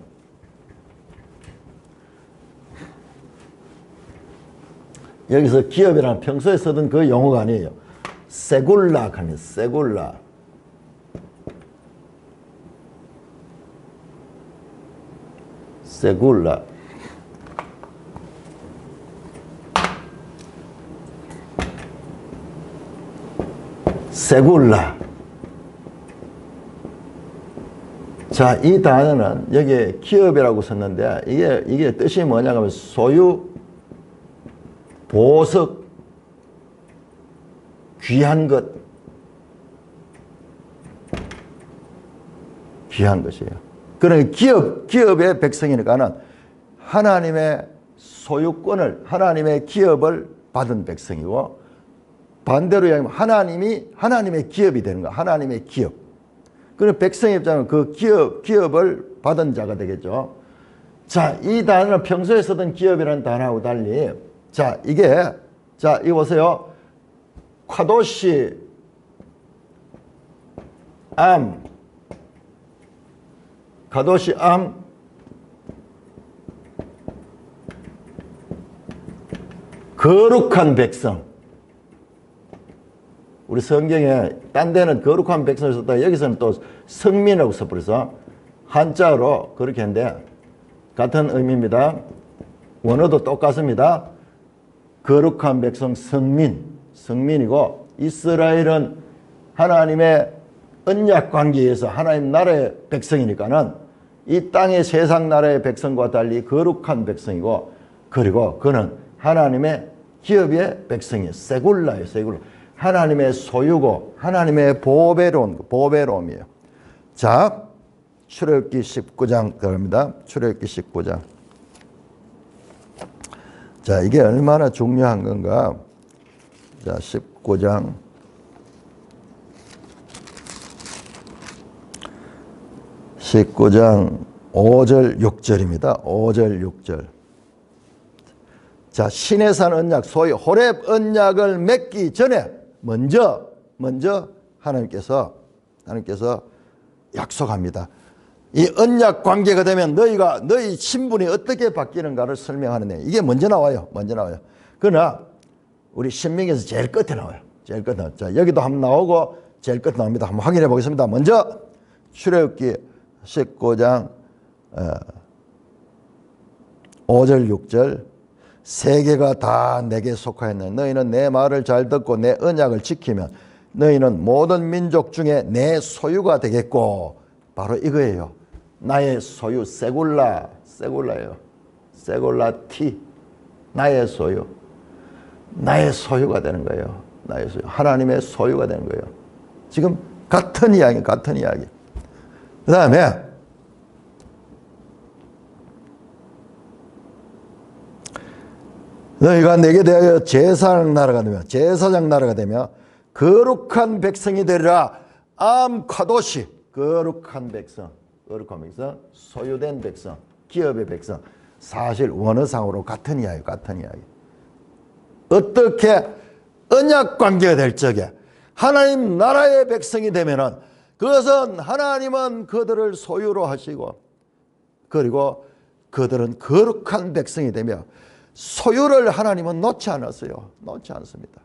여기서 기업이란 평소에 쓰던 그 용어가 아니에요. 세굴라 하는 세굴라. 세굴라. 세굴라. 자, 이 단어는 여기에 기업이라고 썼는데 이게 뜻이 뭐냐 하면 소유, 보석, 귀한 것, 귀한 것이에요. 그러니까 기업의 백성이니까는 하나님의 소유권을, 하나님의 기업을 받은 백성이고, 반대로 이야기하면 하나님의 기업이 되는 거야. 하나님의 기업. 그럼 백성의 입장은 그 기업을 받은 자가 되겠죠. 자, 이 단어는 평소에 쓰던 기업이라는 단어하고 달리, 자, 이거 보세요. 카도시 암, 카도시 암, 거룩한 백성. 우리 성경에 딴 데는 거룩한 백성을 썼다, 여기서는 또 성민이라고 써버려서 한자로 그렇게 했는데 같은 의미입니다. 원어도 똑같습니다. 거룩한 백성, 성민이고, 이스라엘은 하나님의 언약 관계에서 하나님 나라의 백성이니까는 이 땅의 세상 나라의 백성과 달리 거룩한 백성이고, 그리고 그는 하나님의 기업의 백성이에요. 세굴라예요. 세굴라. 하나님의 소유고 하나님의 보배로움이에요. 자, 출애굽기 19장 들어갑니다. 출애굽기 19장. 자, 이게 얼마나 중요한 건가. 자, 19장. 5절 6절입니다. 5절 6절. 자, 시내산 언약, 소위 호렙 언약을 맺기 전에 먼저 하나님께서 약속합니다. 이 언약 관계가 되면 너희 신분이 어떻게 바뀌는가를 설명하는 데 이게 먼저 나와요. 그러나 우리 신명기에서 제일 끝에 나와요. 자, 여기도 한번 나오고 제일 끝에 나옵니다. 한번 확인해 보겠습니다. 먼저 출애굽기 19장 5절 6절. 세계가 다 내게 속하였네. 너희는 내 말을 잘 듣고 내 언약을 지키면 너희는 모든 민족 중에 내 소유가 되겠고, 바로 이거예요. 나의 소유, 세굴라예요. 세굴라티, 나의 소유. 나의 소유가 되는 거예요. 나의 소유. 하나님의 소유가 되는 거예요. 지금 같은 이야기. 그 다음에 너희가 내게 대하여 제사장 나라가 되며 거룩한 백성이 되리라. 암카도시, 거룩한 백성, 소유된 백성, 기업의 백성. 사실 원어상으로 같은 이야기. 어떻게 언약 관계가 될 적에 하나님 나라의 백성이 되면은 그것은 하나님은 그들을 소유로 하시고, 그리고 그들은 거룩한 백성이 되며 소유를 하나님은 놓지 않았어요. 놓지 않습니다.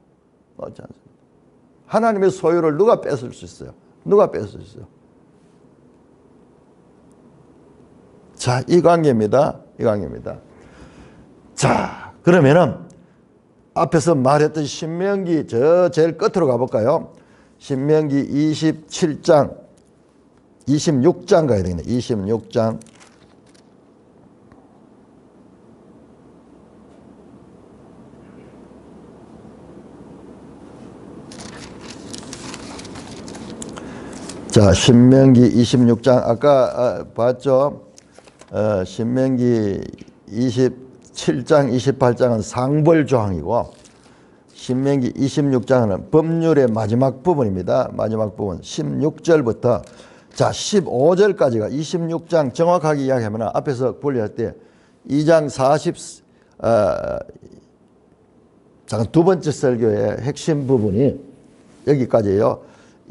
하나님의 소유를 누가 뺏을 수 있어요? 자, 이 관계입니다. 자, 그러면은 앞에서 말했던 신명기 저 제일 끝으로 가볼까요? 신명기 26장 가야 되겠네. 26장 자, 신명기 26장 아까 봤죠? 신명기 27장, 28장은 상벌 조항이고 신명기 26장은 법률의 마지막 부분입니다. 마지막 부분 16절부터 자 15절까지가 26장 정확하게 이야기하면 앞에서 분리할 때 2장 두 번째 설교의 핵심 부분이 여기까지예요.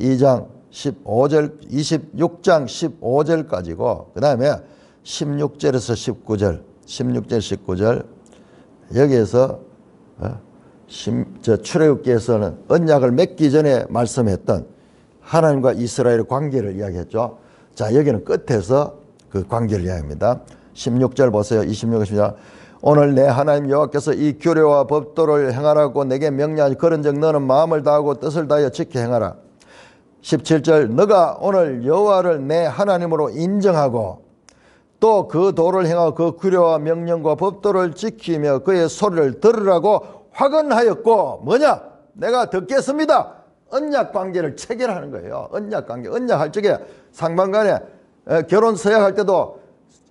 2장 15절, 26장 15절까지고 그 다음에 16절에서 19절, 16절, 19절 여기에서 출애굽기에서는 언약을 맺기 전에 말씀했던 하나님과 이스라엘의 관계를 이야기했죠. 자, 여기는 끝에서 그 관계를 이야기합니다. 16절 보세요. 26절. 오늘 내 하나님 여호와께서 이 규례와 법도를 행하라고 내게 명령하시 그런즉 너는 마음을 다하고 뜻을 다하여 지켜 행하라. 17절. 너가 오늘 여호와를 내 하나님으로 인정하고 또 그 도를 행하고 그 규례와 명령과 법도를 지키며 그의 소리를 들으라고 화건하였고 뭐냐? 내가 듣겠습니다. 언약 관계를 체결하는 거예요. 언약 관계. 언약할 적에 상반간에 결혼 서약할 때도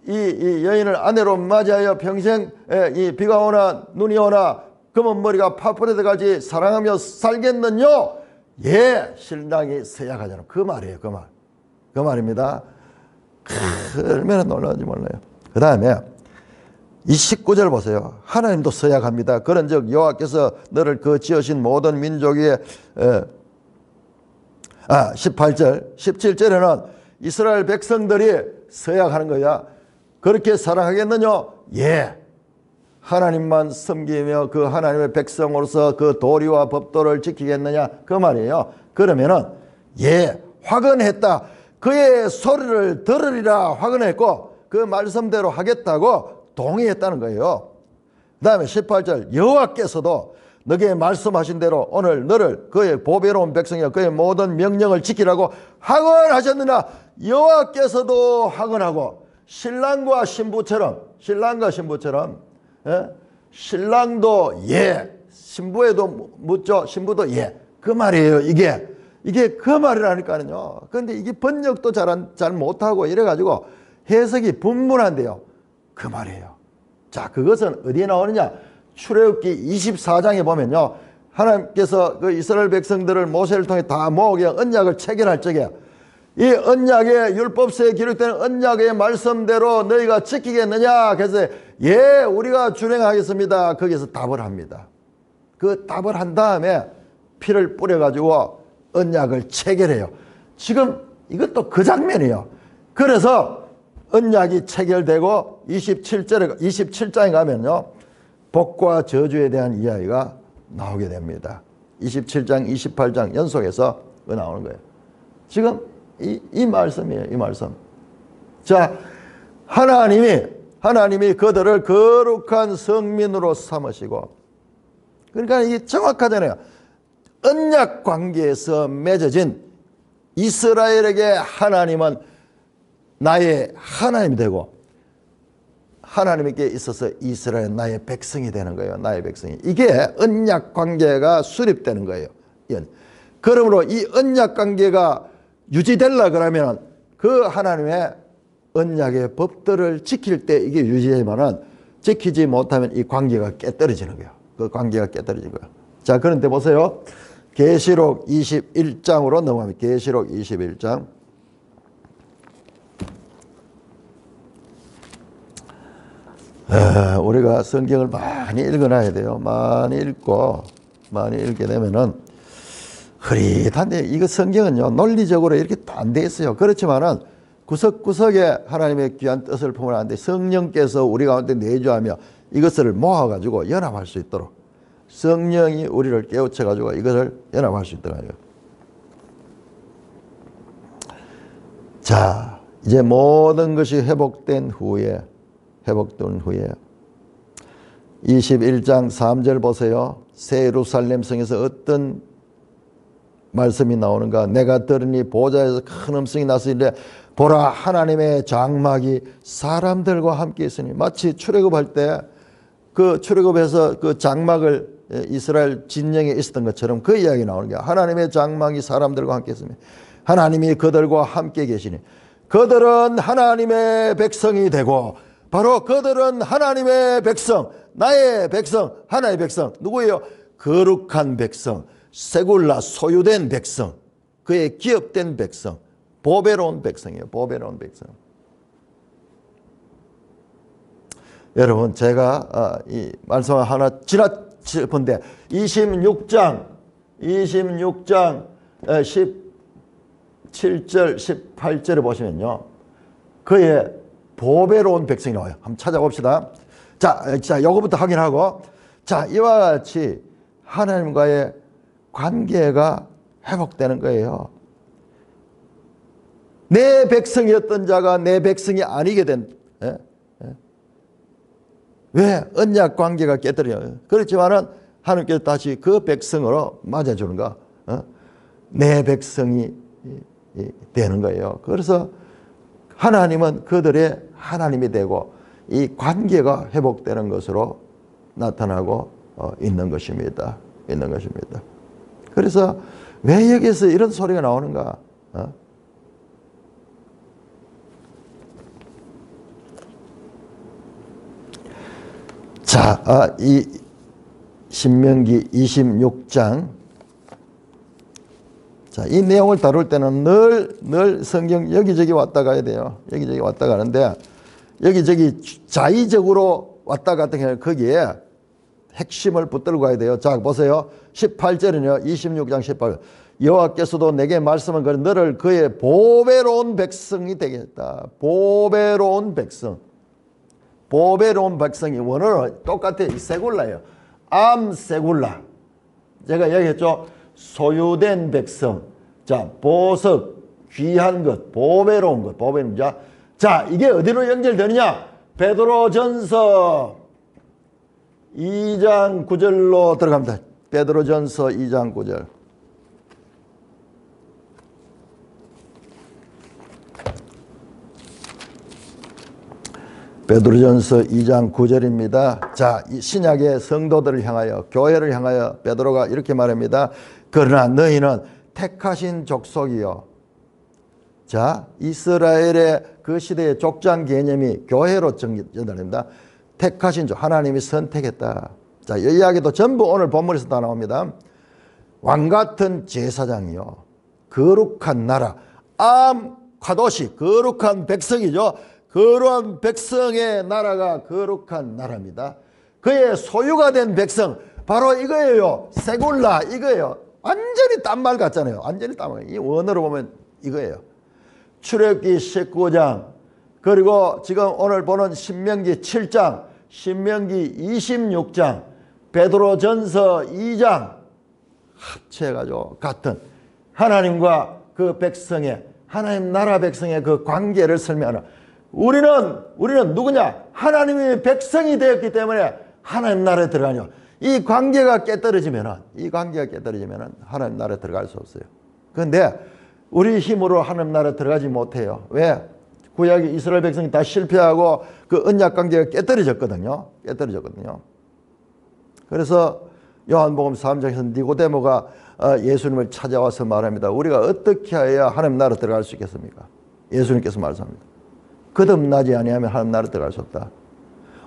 이 여인을 아내로 맞이하여 평생 이 비가 오나 눈이 오나 검은 머리가 파뿌레 같이 사랑하며 살겠느냐? 예, 신랑이 서약하잖아. 그 말이에요. 그 말. 그 말입니다. 얼마나 놀라운지 몰라요. 그 다음에 이 19절 보세요. 하나님도 서약합니다. 그런즉 여호와께서 너를 그 지으신 모든 민족 위에 18절 17절에는 이스라엘 백성들이 서약하는 거야. 그렇게 사랑하겠느냐? 예. 하나님만 섬기며 그 하나님의 백성으로서 그 도리와 법도를 지키겠느냐? 그 말이에요. 그러면은 예, 화건했다. 그의 소리를 들으리라 화건했고 그 말씀대로 하겠다고 동의했다는 거예요. 그 다음에 18절 여호와께서도 너에게 말씀하신 대로 오늘 너를 그의 보배로운 백성이여 그의 모든 명령을 지키라고 화건하셨느냐? 여호와께서도 화건하고 신랑과 신부처럼 예? 신랑도 예, 신부에도 묻죠. 신부도 예. 그 말이에요. 이게 그 말이라니까요. 그런데 이게 번역도 잘 못하고 이래가지고 해석이 분분한데요. 그 말이에요. 자, 그것은 어디에 나오느냐? 출애굽기 24장에 보면요. 하나님께서 그 이스라엘 백성들을 모세를 통해 다 모으게 언약을 체결할 적에 이 언약의 율법서에 기록된 언약의 말씀대로 너희가 지키겠느냐? 그래서 예, 우리가 준행하겠습니다. 거기서 답을 합니다. 그 답을 한 다음에 피를 뿌려가지고 언약을 체결해요. 지금 이것도 그 장면이에요. 그래서 언약이 체결되고 27장에 가면요. 복과 저주에 대한 이야기가 나오게 됩니다. 27장, 28장 연속해서 나오는 거예요. 지금 이 말씀이에요. 이 말씀. 자, 하나님이 그들을 거룩한 성민으로 삼으시고 그러니까 이게 정확하잖아요. 언약 관계에서 맺어진 이스라엘에게 하나님은 나의 하나님이 되고 하나님께 있어서 이스라엘 나의 백성이 되는 거예요. 나의 백성이. 이게 언약 관계가 수립되는 거예요. 그러므로 이 언약 관계가 유지되려 그러면 그 하나님의 언약의 법들을 지킬 때 이게 유지되지만은 지키지 못하면 이 관계가 깨떨어지는 거예요. 그 관계가 깨떨어지는 거예요. 자, 그런데 보세요. 계시록 21장으로 넘어갑니다. 계시록 21장. 우리가 성경을 많이 읽어놔야 돼요. 많이 읽게 되면은 흐릿한데 이거 성경은요 논리적으로 이렇게 또 안 돼 있어요. 그렇지만은 구석구석에 하나님의 귀한 뜻을 품으라는데 성령께서 우리 가운데 내주하며 이것을 모아가지고 연합할 수 있도록 성령이 우리를 깨우쳐가지고 이것을 연합할 수 있도록 해요. 자, 이제 모든 것이 회복된 후에 21장 3절 보세요. 새 예루살렘 성에서 어떤 말씀이 나오는가? 내가 들으니 보좌에서 큰 음성이 나서이르되 보라 하나님의 장막이 사람들과 함께 있으니 마치 출애굽할 때 그 출애굽해서 그 장막을 이스라엘 진영에 있었던 것처럼 그 이야기 나오는 게 하나님의 장막이 사람들과 함께 있으니 하나님이 그들과 함께 계시니 그들은 하나님의 백성이 되고 바로 그들은 하나님의 백성, 나의 백성, 하나의 백성. 누구예요? 거룩한 백성, 세굴라 소유된 백성, 그의 기업된 백성, 보배로운 백성이에요. 보배로운 백성. 여러분, 제가 이 말씀을 하나 지나칠 건데 26장 17절 18절을 보시면요, 그의 보배로운 백성이 나와요. 한번 찾아봅시다. 자, 요거부터 확인하고, 자, 이와 같이 하나님과의 관계가 회복되는 거예요. 내 백성이었던 자가 내 백성이 아니게 된, 왜? 언약 관계가 깨뜨려요. 그렇지만은 하나님께서 다시 그 백성으로 맞아주는가? 내 백성이 되는 거예요. 그래서 하나님은 그들의 하나님이 되고 이 관계가 회복되는 것으로 나타나고 있는 것입니다. 있는 것입니다. 그래서 왜 여기서 이런 소리가 나오는가? 자, 이 신명기 26장. 자, 이 내용을 다룰 때는 늘 성경 여기저기 왔다 가야 돼요. 여기저기 왔다 가는데, 여기저기 자의적으로 왔다 갔다 해요. 거기에 핵심을 붙들고 가야 돼요. 자, 보세요. 18절은요, 26장 18절. 여호와께서도 내게 말씀한 거는 너를 그의 보배로운 백성이 되게 했다. 보배로운 백성. 보배로운 백성이 원어는 똑같아요. 세굴라예요. 암세굴라. 제가 얘기했죠. 소유된 백성. 자, 보석, 귀한 것, 보배로운 것, 보배로운 자. 자, 이게 어디로 연결되느냐? 베드로전서 2장 9절로 들어갑니다. 베드로전서 2장 9절. 베드로전서 2장 9절입니다. 자, 이 신약의 성도들을 향하여, 교회를 향하여 베드로가 이렇게 말합니다. 그러나 너희는 택하신 족속이요. 자, 이스라엘의 그 시대의 족장 개념이 교회로 전달됩니다. 택하신 족, 하나님이 선택했다. 자, 이 이야기도 전부 오늘 본문에서 다 나옵니다. 왕같은 제사장이요, 거룩한 나라, 카도시, 거룩한 백성이죠. 거룩한 백성의 나라가 거룩한 나라입니다. 그의 소유가 된 백성, 바로 이거예요. 세굴라, 이거예요. 완전히 딴 말 같잖아요. 완전히 딴 말. 이 원어로 보면 이거예요. 출애굽기 19장, 그리고 지금 오늘 보는 신명기 7장, 신명기 26장, 베드로전서 2장 합쳐가지고 같은 하나님과 그 백성의, 하나님 나라 백성의 그 관계를 설명하는, 우리는 누구냐? 하나님의 백성이 되었기 때문에 하나님 나라에 들어가냐. 이 관계가 깨떨어지면은 하나님 나라에 들어갈 수 없어요. 그런데 우리 힘으로 하나님 나라에 들어가지 못해요. 왜? 구약의 이스라엘 백성이 다 실패하고 그 언약 관계가 깨떨어졌거든요. 그래서 요한복음 3장에서 니고데모가 예수님을 찾아와서 말합니다. 우리가 어떻게 해야 하나님 나라에 들어갈 수 있겠습니까? 예수님께서 말씀합니다. 거듭나지 아니하면 하나님 나라에 들어갈 수 없다.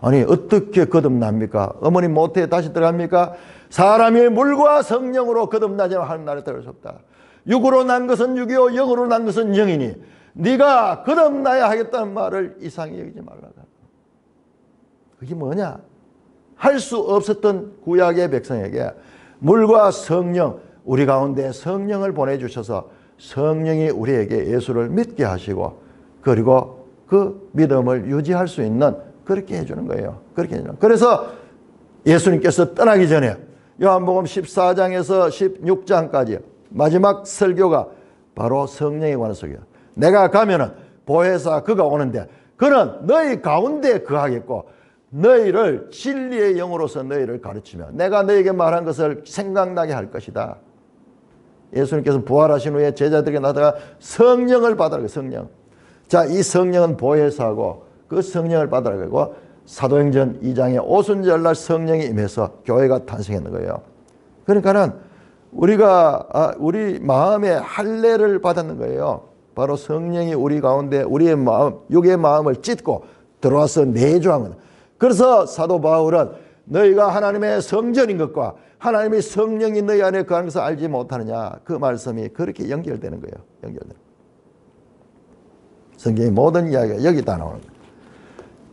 아니, 어떻게 거듭납니까? 어머니 모태에 다시 들어갑니까? 사람이 물과 성령으로 거듭나지 않으면 하나님 나라에 들어갈 수 없다. 육으로 난 것은 육이요 영으로 난 것은 영이니 네가 거듭나야 하겠다는 말을 이상히 여기지 말라가. 그게 뭐냐? 할 수 없었던 구약의 백성에게 물과 성령, 우리 가운데 성령을 보내주셔서 성령이 우리에게 예수를 믿게 하시고, 그리고 그 믿음을 유지할 수 있는, 그렇게 해주는 거예요. 그렇게 해주는. 그래서 예수님께서 떠나기 전에 요한복음 14장에서 16장까지 마지막 설교가 바로 성령에 관한 설교예요. 내가 가면은 보혜사 그가 오는데 그는 너희 가운데 거하겠고 너희를 진리의 영으로서 너희를 가르치며 내가 너희에게 말한 것을 생각나게 할 것이다. 예수님께서 부활하신 후에 제자들에게 나타나 성령을 받으라고. 성령. 자, 이 성령은 보혜사고 그 성령을 받으라고 사도행전 2장에 오순절날 성령이 임해서 교회가 탄생했는 거예요. 그러니까는 우리 마음에 할례를 받았는 거예요. 바로 성령이 우리 가운데 우리의 마음, 육의 마음을 찢고 들어와서 내주하는. 그래서 사도 바울은 너희가 하나님의 성전인 것과 하나님의 성령이 너희 안에 거하는 것을 알지 못하느냐, 그 말씀이 그렇게 연결되는 거예요. 연결되는. 성경의 모든 이야기가 여기 다 나오는 거예요.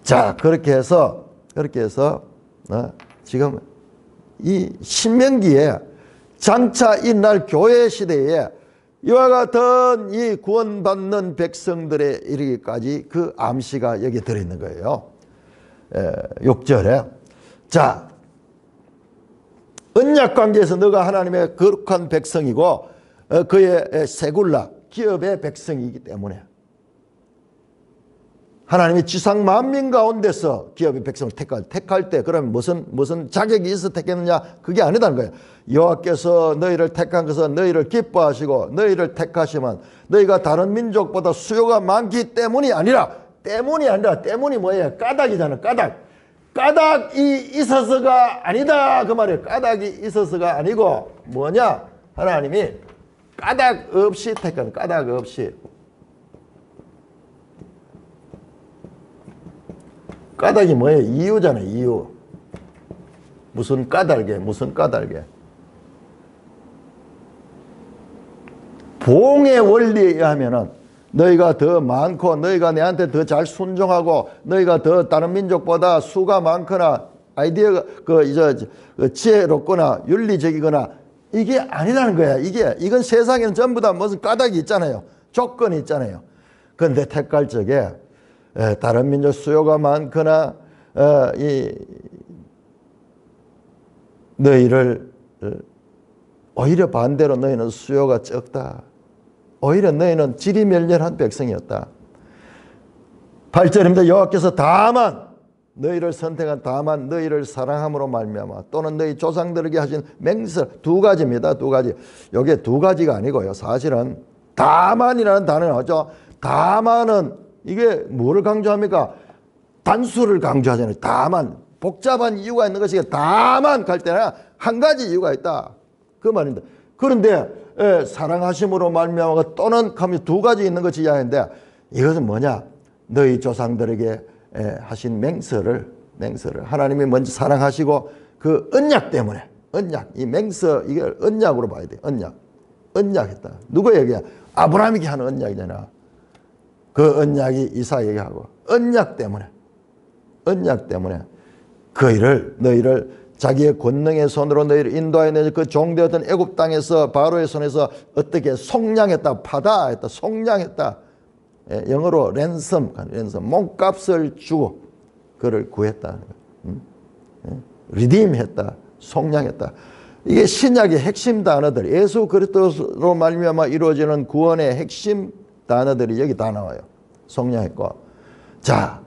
자, 그렇게 해서 지금 이 신명기에 장차 이날 교회 시대에 이와 같은 이 구원받는 백성들에 이르기까지 그 암시가 여기 들어있는 거예요. 6절에. 자, 언약 관계에서 너가 하나님의 거룩한 백성이고 그의 세굴라 기업의 백성이기 때문에 하나님이 지상 만민 가운데서 기업의 백성을 택할 때 그러면 무슨 자격이 있어 택했느냐, 그게 아니다는 거예요. 여호와께서 너희를 택한 것은 너희를 기뻐하시고 너희를 택하시면 너희가 다른 민족보다 수요가 많기 때문이 아니라, 때문이 뭐예요? 까닭이잖아. 까닭이 있어서가 아니다 그 말이에요. 까닭이 있어서가 아니고 뭐냐, 하나님이 까닭 없이 택한, 까닭 없이. 까닭이 뭐예요? 이유잖아요. 이유. 무슨 까닭에. 봉의 원리에 의하면은 너희가 더 많고 너희가 내한테 더 잘 순종하고 너희가 더 다른 민족보다 수가 많거나 아이디어가 지혜롭거나 윤리적이거나 이게 아니라는 거야. 이건 세상에는 전부 다 무슨 까닭이 있잖아요. 조건이 있잖아요. 그런데 택할 적에 다른 민족 수요가 많거나 너희를 오히려 반대로 너희는 수요가 적다. 오히려 너희는 질이 멸렬한 백성이었다. 8절입니다. 여호와께서 다만 너희를 선택한 다만 너희를 사랑함으로 말미암아 또는 너희 조상들에게 하신 맹세, 두 가지입니다. 두 가지. 이게 두 가지가 아니고요. 사실은 다만이라는 단어가 나오죠. 다만은 이게 뭐를 강조합니까? 단수를 강조하잖아요. 다만. 복잡한 이유가 있는 것이 다만 갈 때는 한 가지 이유가 있다. 그 말입니다. 그런데 사랑하심으로 말미암아 또는 하면 두 가지 있는 것이 이야기인데 이것은 뭐냐? 너희 조상들에게 하신 맹서를 하나님이 먼저 사랑하시고 그 언약 때문에 이 맹서 이걸 언약으로 봐야 돼. 언약했다. 누구에게? 아브라함에게 하는 언약이잖아. 그 언약이 이삭에게 하고 언약 때문에 너희를 자기의 권능의 손으로 너희를 인도하여 내서 그 종되었던 애굽 땅에서 바로의 손에서 어떻게 속량했다, 파다했다, 속량했다. 영어로 랜섬, 몸값을 주고 그를 구했다. 리딤했다, 속량했다. 이게 신약의 핵심 단어들, 예수 그리스도로 말미암아 이루어지는 구원의 핵심 단어들이 여기 다 나와요. 속량했고. 자,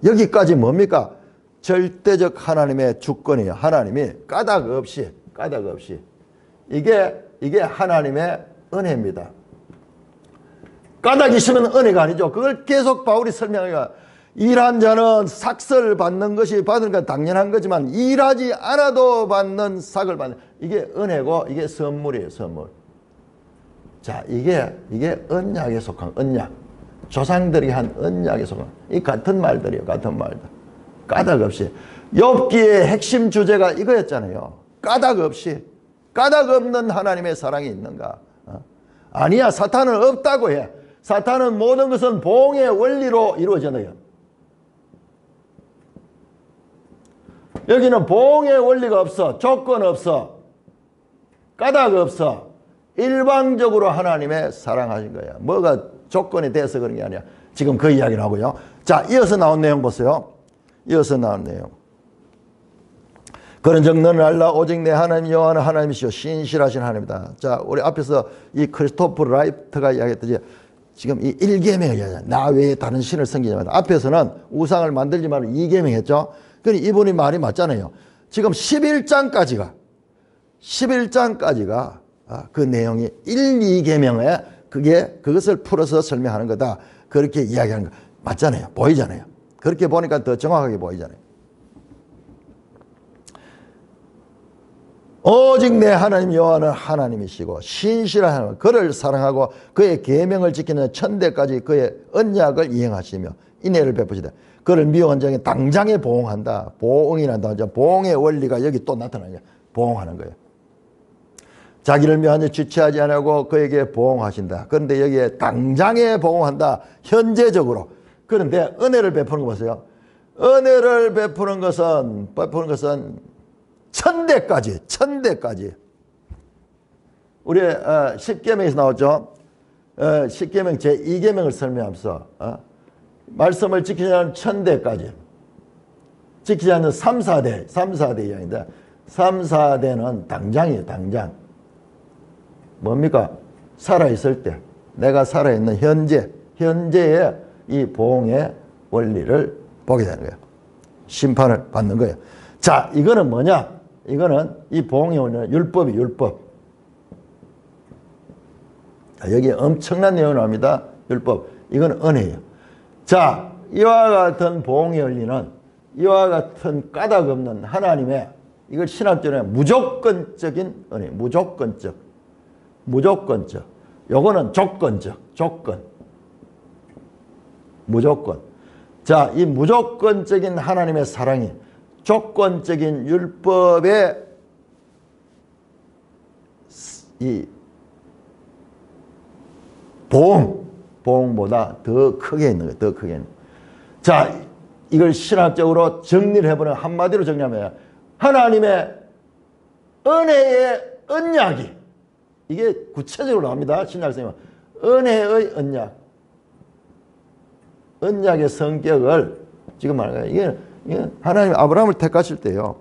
여기까지 뭡니까? 절대적 하나님의 주권이에요. 하나님이 까닭 없이. 이게 하나님의 은혜입니다. 까닭이 있으면 은혜가 아니죠. 그걸 계속 바울이 설명해요. 일한 자는 삭을 받는 것이 받는 건 당연한 거지만 일하지 않아도 받는 삭을 받는, 이게 은혜고 이게 선물이에요. 선물. 자, 이게 언약에 속한 언약. 조상들이 한 언약에 속한 이 같은 말들이에요. 같은 말들. 까닭 없이. 욥기의 핵심 주제가 이거였잖아요. 까닭 없이. 까닭 없는 하나님의 사랑이 있는가? 아니야. 사탄은 없다고 해. 사탄은 모든 것은 봉의 원리로 이루어져요. 여기는 봉의 원리가 없어. 조건 없어. 까닭 없어. 일방적으로 하나님의 사랑하신 거야. 뭐가 조건이 돼서 그런 게 아니야. 지금 그 이야기를 하고요. 자, 이어서 나온 내용 보세요. 이어서 나온 내용. 그런즉 너는 알라 오직 내 하나님 여호와는 하나님이시오 신실하신 하나님이다. 자, 우리 앞에서 이 크리스토프 라이트가 이야기했듯이 지금 이 1계명을 이야기하잖아요. 나 외에 다른 신을 섬기지 말라. 앞에서는 우상을 만들지 말라 2계명 했죠. 그러니 이분이 말이 맞잖아요. 지금 11장까지가 그 내용이 1, 2계명에 그것을 풀어서 설명하는 거다. 그렇게 이야기하는 거 맞잖아요. 보이잖아요. 그렇게 보니까 더 정확하게 보이잖아요. 오직 내 하나님 여호와는 하나님이시고 신실한 하나님, 그를 사랑하고 그의 계명을 지키는 천대까지 그의 언약을 이행하시며 인애를 베푸시되 그를 미워한 자에게 당장에 보응한다. 보응이란다. 보응의 원리가 여기 또 나타나는 거예요. 보응하는 거예요. 자기를 미워한 자 지체하지 않고 그에게 보응하신다. 그런데 여기에 당장에 보응한다. 현재적으로. 그런데 은혜를 베푸는 거 보세요. 은혜를 베푸는 것은 천대까지. 우리 10계명에서 나왔죠. 10계명 제2계명을 설명하면서 말씀을 지키지 않는 천대까지, 지키지 않는 3, 4대 이야기인데 3, 4대는 당장이에요. 당장. 뭡니까? 살아있을 때, 내가 살아있는 현재의 이 보응의 원리를 보게 되는 거예요. 심판을 받는 거예요. 자, 이거는 뭐냐? 이거는 이 보응의 원리는 율법. 자, 여기 엄청난 내용이 나옵니다. 율법. 이건 은혜예요. 자, 이와 같은 보응의 원리는 이와 같은 까닭 없는 하나님의, 이걸 신학적으로 무조건적인 은혜, 무조건적. 요거는 조건. 무조건. 자, 이 무조건적인 하나님의 사랑이 조건적인 율법의 이 보응보다 더 크게 있는 거예요. 더 크게 있는 거예요. 자, 이걸 신학적으로 정리를 해보면 한마디로 정리하면 하나님의 은혜의 언약이, 이게 구체적으로 나옵니다. 신약성경은 은혜의 언약의 성격을 지금 말하는 거예요. 이게 하나님 아브라함을 택하실 때요,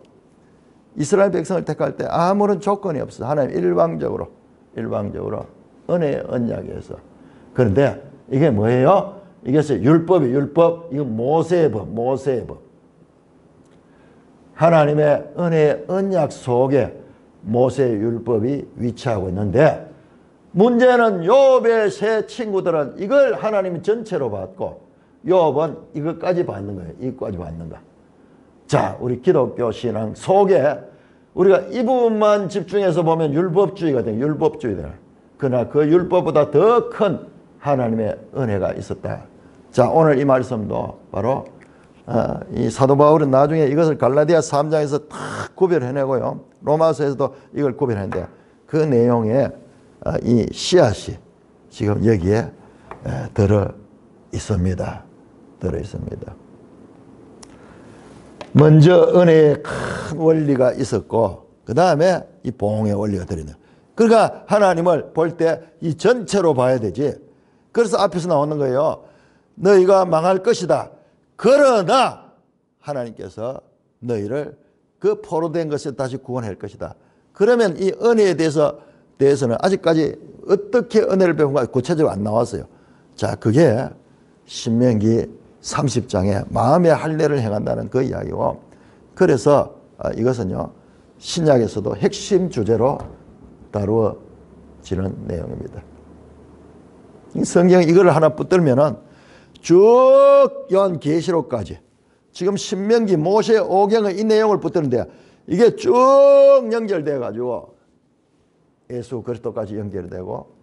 이스라엘 백성을 택할 때 아무런 조건이 없어. 하나님 일방적으로 은혜의 언약에서. 그런데 이게 뭐예요? 이것이 율법. 이건 모세의 법. 하나님의 은혜의 언약 속에 모세의 율법이 위치하고 있는데, 문제는 욥의 세 친구들은 이걸 하나님이 전체로 받고 욥은 이것까지 받는 거예요. 이것까지 받는가. 자, 우리 기독교 신앙 속에 우리가 이 부분만 집중해서 보면 율법주의가 돼요. 율법주의다. 그러나 그 율법보다 더 큰 하나님의 은혜가 있었다. 자, 오늘 이 말씀도 바로 이 사도 바울은 나중에 이것을 갈라디아 3장에서 딱 구별해내고요, 로마서에서도 이걸 구별했는데 그 내용에 이 씨앗이 지금 여기에 들어 있습니다. 먼저 은혜의 큰 원리가 있었고, 그 다음에 이 보응의 원리가 들어있는. 그러니까 하나님을 볼 때 이 전체로 봐야 되지. 그래서 앞에서 나오는 거예요. 너희가 망할 것이다. 그러나 하나님께서 너희를 그 포로된 것에 다시 구원할 것이다. 그러면 이 은혜에 대해서는 아직까지 어떻게 은혜를 배운가 구체적으로 안 나왔어요. 자, 그게 신명기 30장에 마음의 할례를 행한다는 그 이야기고, 그래서 이것은요 신약에서도 핵심 주제로 다루어지는 내용입니다. 이 성경 이걸 하나 붙들면은 쭉 요한계시록까지, 지금 신명기 모세 오경의 이 내용을 붙드는데 이게 쭉 연결돼 가지고 예수 그리스도까지 연결되고,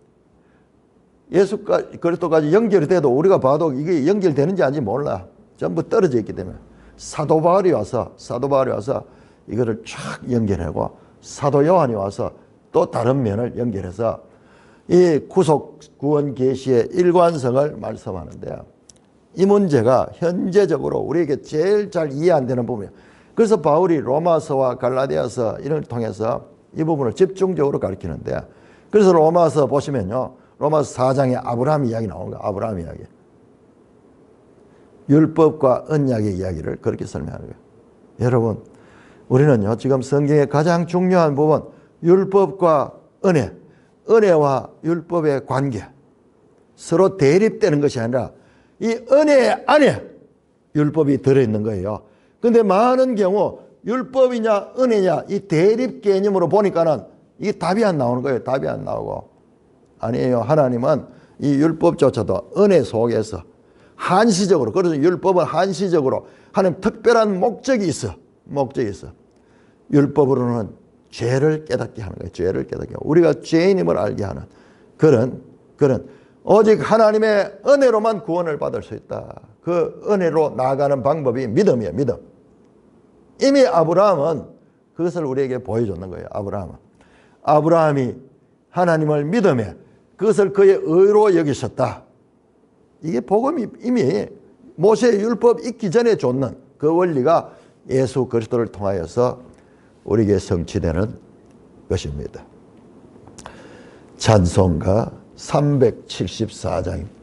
예수 그리스도까지 연결이 돼도 우리가 봐도 이게 연결되는지 아닌지 몰라. 전부 떨어져 있기 때문에 사도 바울이 와서 이거를 쫙 연결하고, 사도 요한이 와서 또 다른 면을 연결해서 이 구속 구원 계시의 일관성을 말씀하는데, 이 문제가 현재적으로 우리에게 제일 잘 이해 안 되는 부분이에요. 그래서 바울이 로마서와 갈라디아서 이를 통해서 이 부분을 집중적으로 가르치는데, 그래서 로마서 보시면요, 로마서 4장에 아브라함 이야기 나오는 거예요. 아브라함 이야기. 율법과 언약의 이야기를 그렇게 설명하는 거예요. 여러분, 우리는요 지금 성경의 가장 중요한 부분, 율법과 은혜와 율법의 관계, 서로 대립되는 것이 아니라 이 은혜 안에 율법이 들어있는 거예요. 그런데 많은 경우 율법이냐 은혜냐 이 대립 개념으로 보니까는 이게 답이 안 나오는 거예요. 답이 안 나오고. 아니에요. 하나님은 이 율법조차도 은혜 속에서 한시적으로, 그래서 율법은 한시적으로 하나님 특별한 목적이 있어. 율법으로는 죄를 깨닫게 하는 거예요. 죄를 깨닫게 하고 우리가 죄인임을 알게 하는 그런 오직 하나님의 은혜로만 구원을 받을 수 있다. 그 은혜로 나아가는 방법이 믿음이에요. 믿음. 이미 아브라함은 그것을 우리에게 보여줬는 거예요. 아브라함이 하나님을 믿음에 그것을 그의 의로 여기셨다. 이게 복음이 이미 모세의 율법 있기 전에 줬는 그 원리가 예수 그리스도를 통하여서 우리에게 성취되는 것입니다. 찬송가 374장입니다.